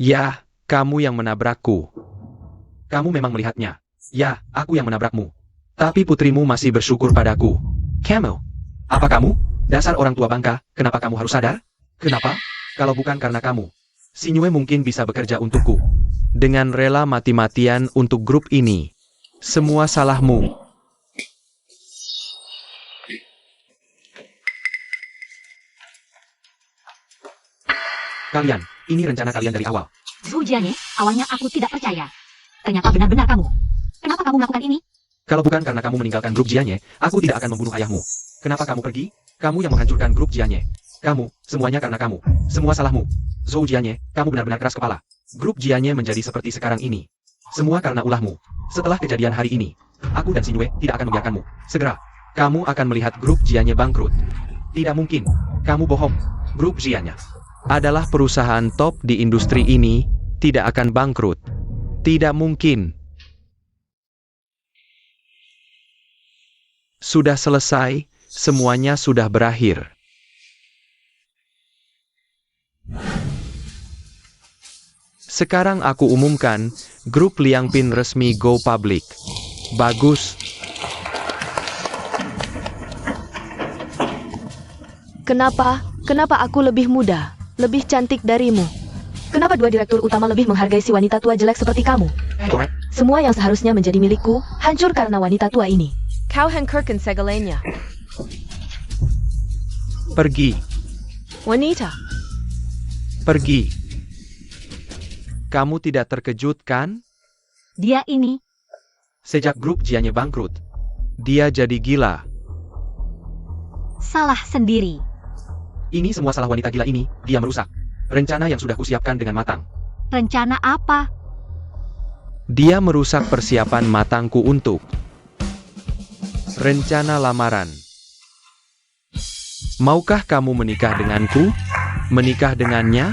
Ya, kamu yang menabrakku. Kamu memang melihatnya. Ya, aku yang menabrakmu. Tapi putrimu masih bersyukur padaku. Camel, apa kamu? Dasar orang tua bangka, kenapa kamu harus sadar? Kenapa? Kalau bukan karena kamu, Sinyue mungkin bisa bekerja untukku. Dengan rela mati-matian untuk grup ini. Semua salahmu. Kalian, ini rencana kalian dari awal. Zhou Jianye, awalnya aku tidak percaya. Ternyata benar-benar kamu. Kenapa kamu melakukan ini? Kalau bukan karena kamu meninggalkan grup Jianye, aku tidak akan membunuh ayahmu. Kenapa kamu pergi? Kamu yang menghancurkan grup Jianye. Kamu, semuanya karena kamu. Semua salahmu. Zhou Jianye, kamu benar-benar keras kepala. Grup Jianye menjadi seperti sekarang ini. Semua karena ulahmu. Setelah kejadian hari ini, aku dan Sinyue tidak akan membiarkanmu. Segera, kamu akan melihat grup Jianye bangkrut. Tidak mungkin. Kamu bohong. Grup Jianye adalah perusahaan top di industri ini, tidak akan bangkrut. Tidak mungkin. Sudah selesai, semuanya sudah berakhir. Sekarang aku umumkan, grup Liangpin resmi go public. Bagus. Kenapa aku lebih muda? Lebih cantik darimu. Kenapa dua direktur utama lebih menghargai si wanita tua jelek seperti kamu? Korek. Semua yang seharusnya menjadi milikku, hancur karena wanita tua ini. Kau hancurkan segalanya. Pergi. Wanita. Pergi. Kamu tidak terkejut kan? Dia ini, Sejak grup Jianye bangkrut, dia jadi gila. salah sendiri. Ini semua salah wanita gila ini, dia merusak rencana yang sudah kusiapkan dengan matang. Rencana apa? Dia merusak persiapan matangku untuk rencana lamaran. Maukah kamu menikah denganku? Menikah dengannya?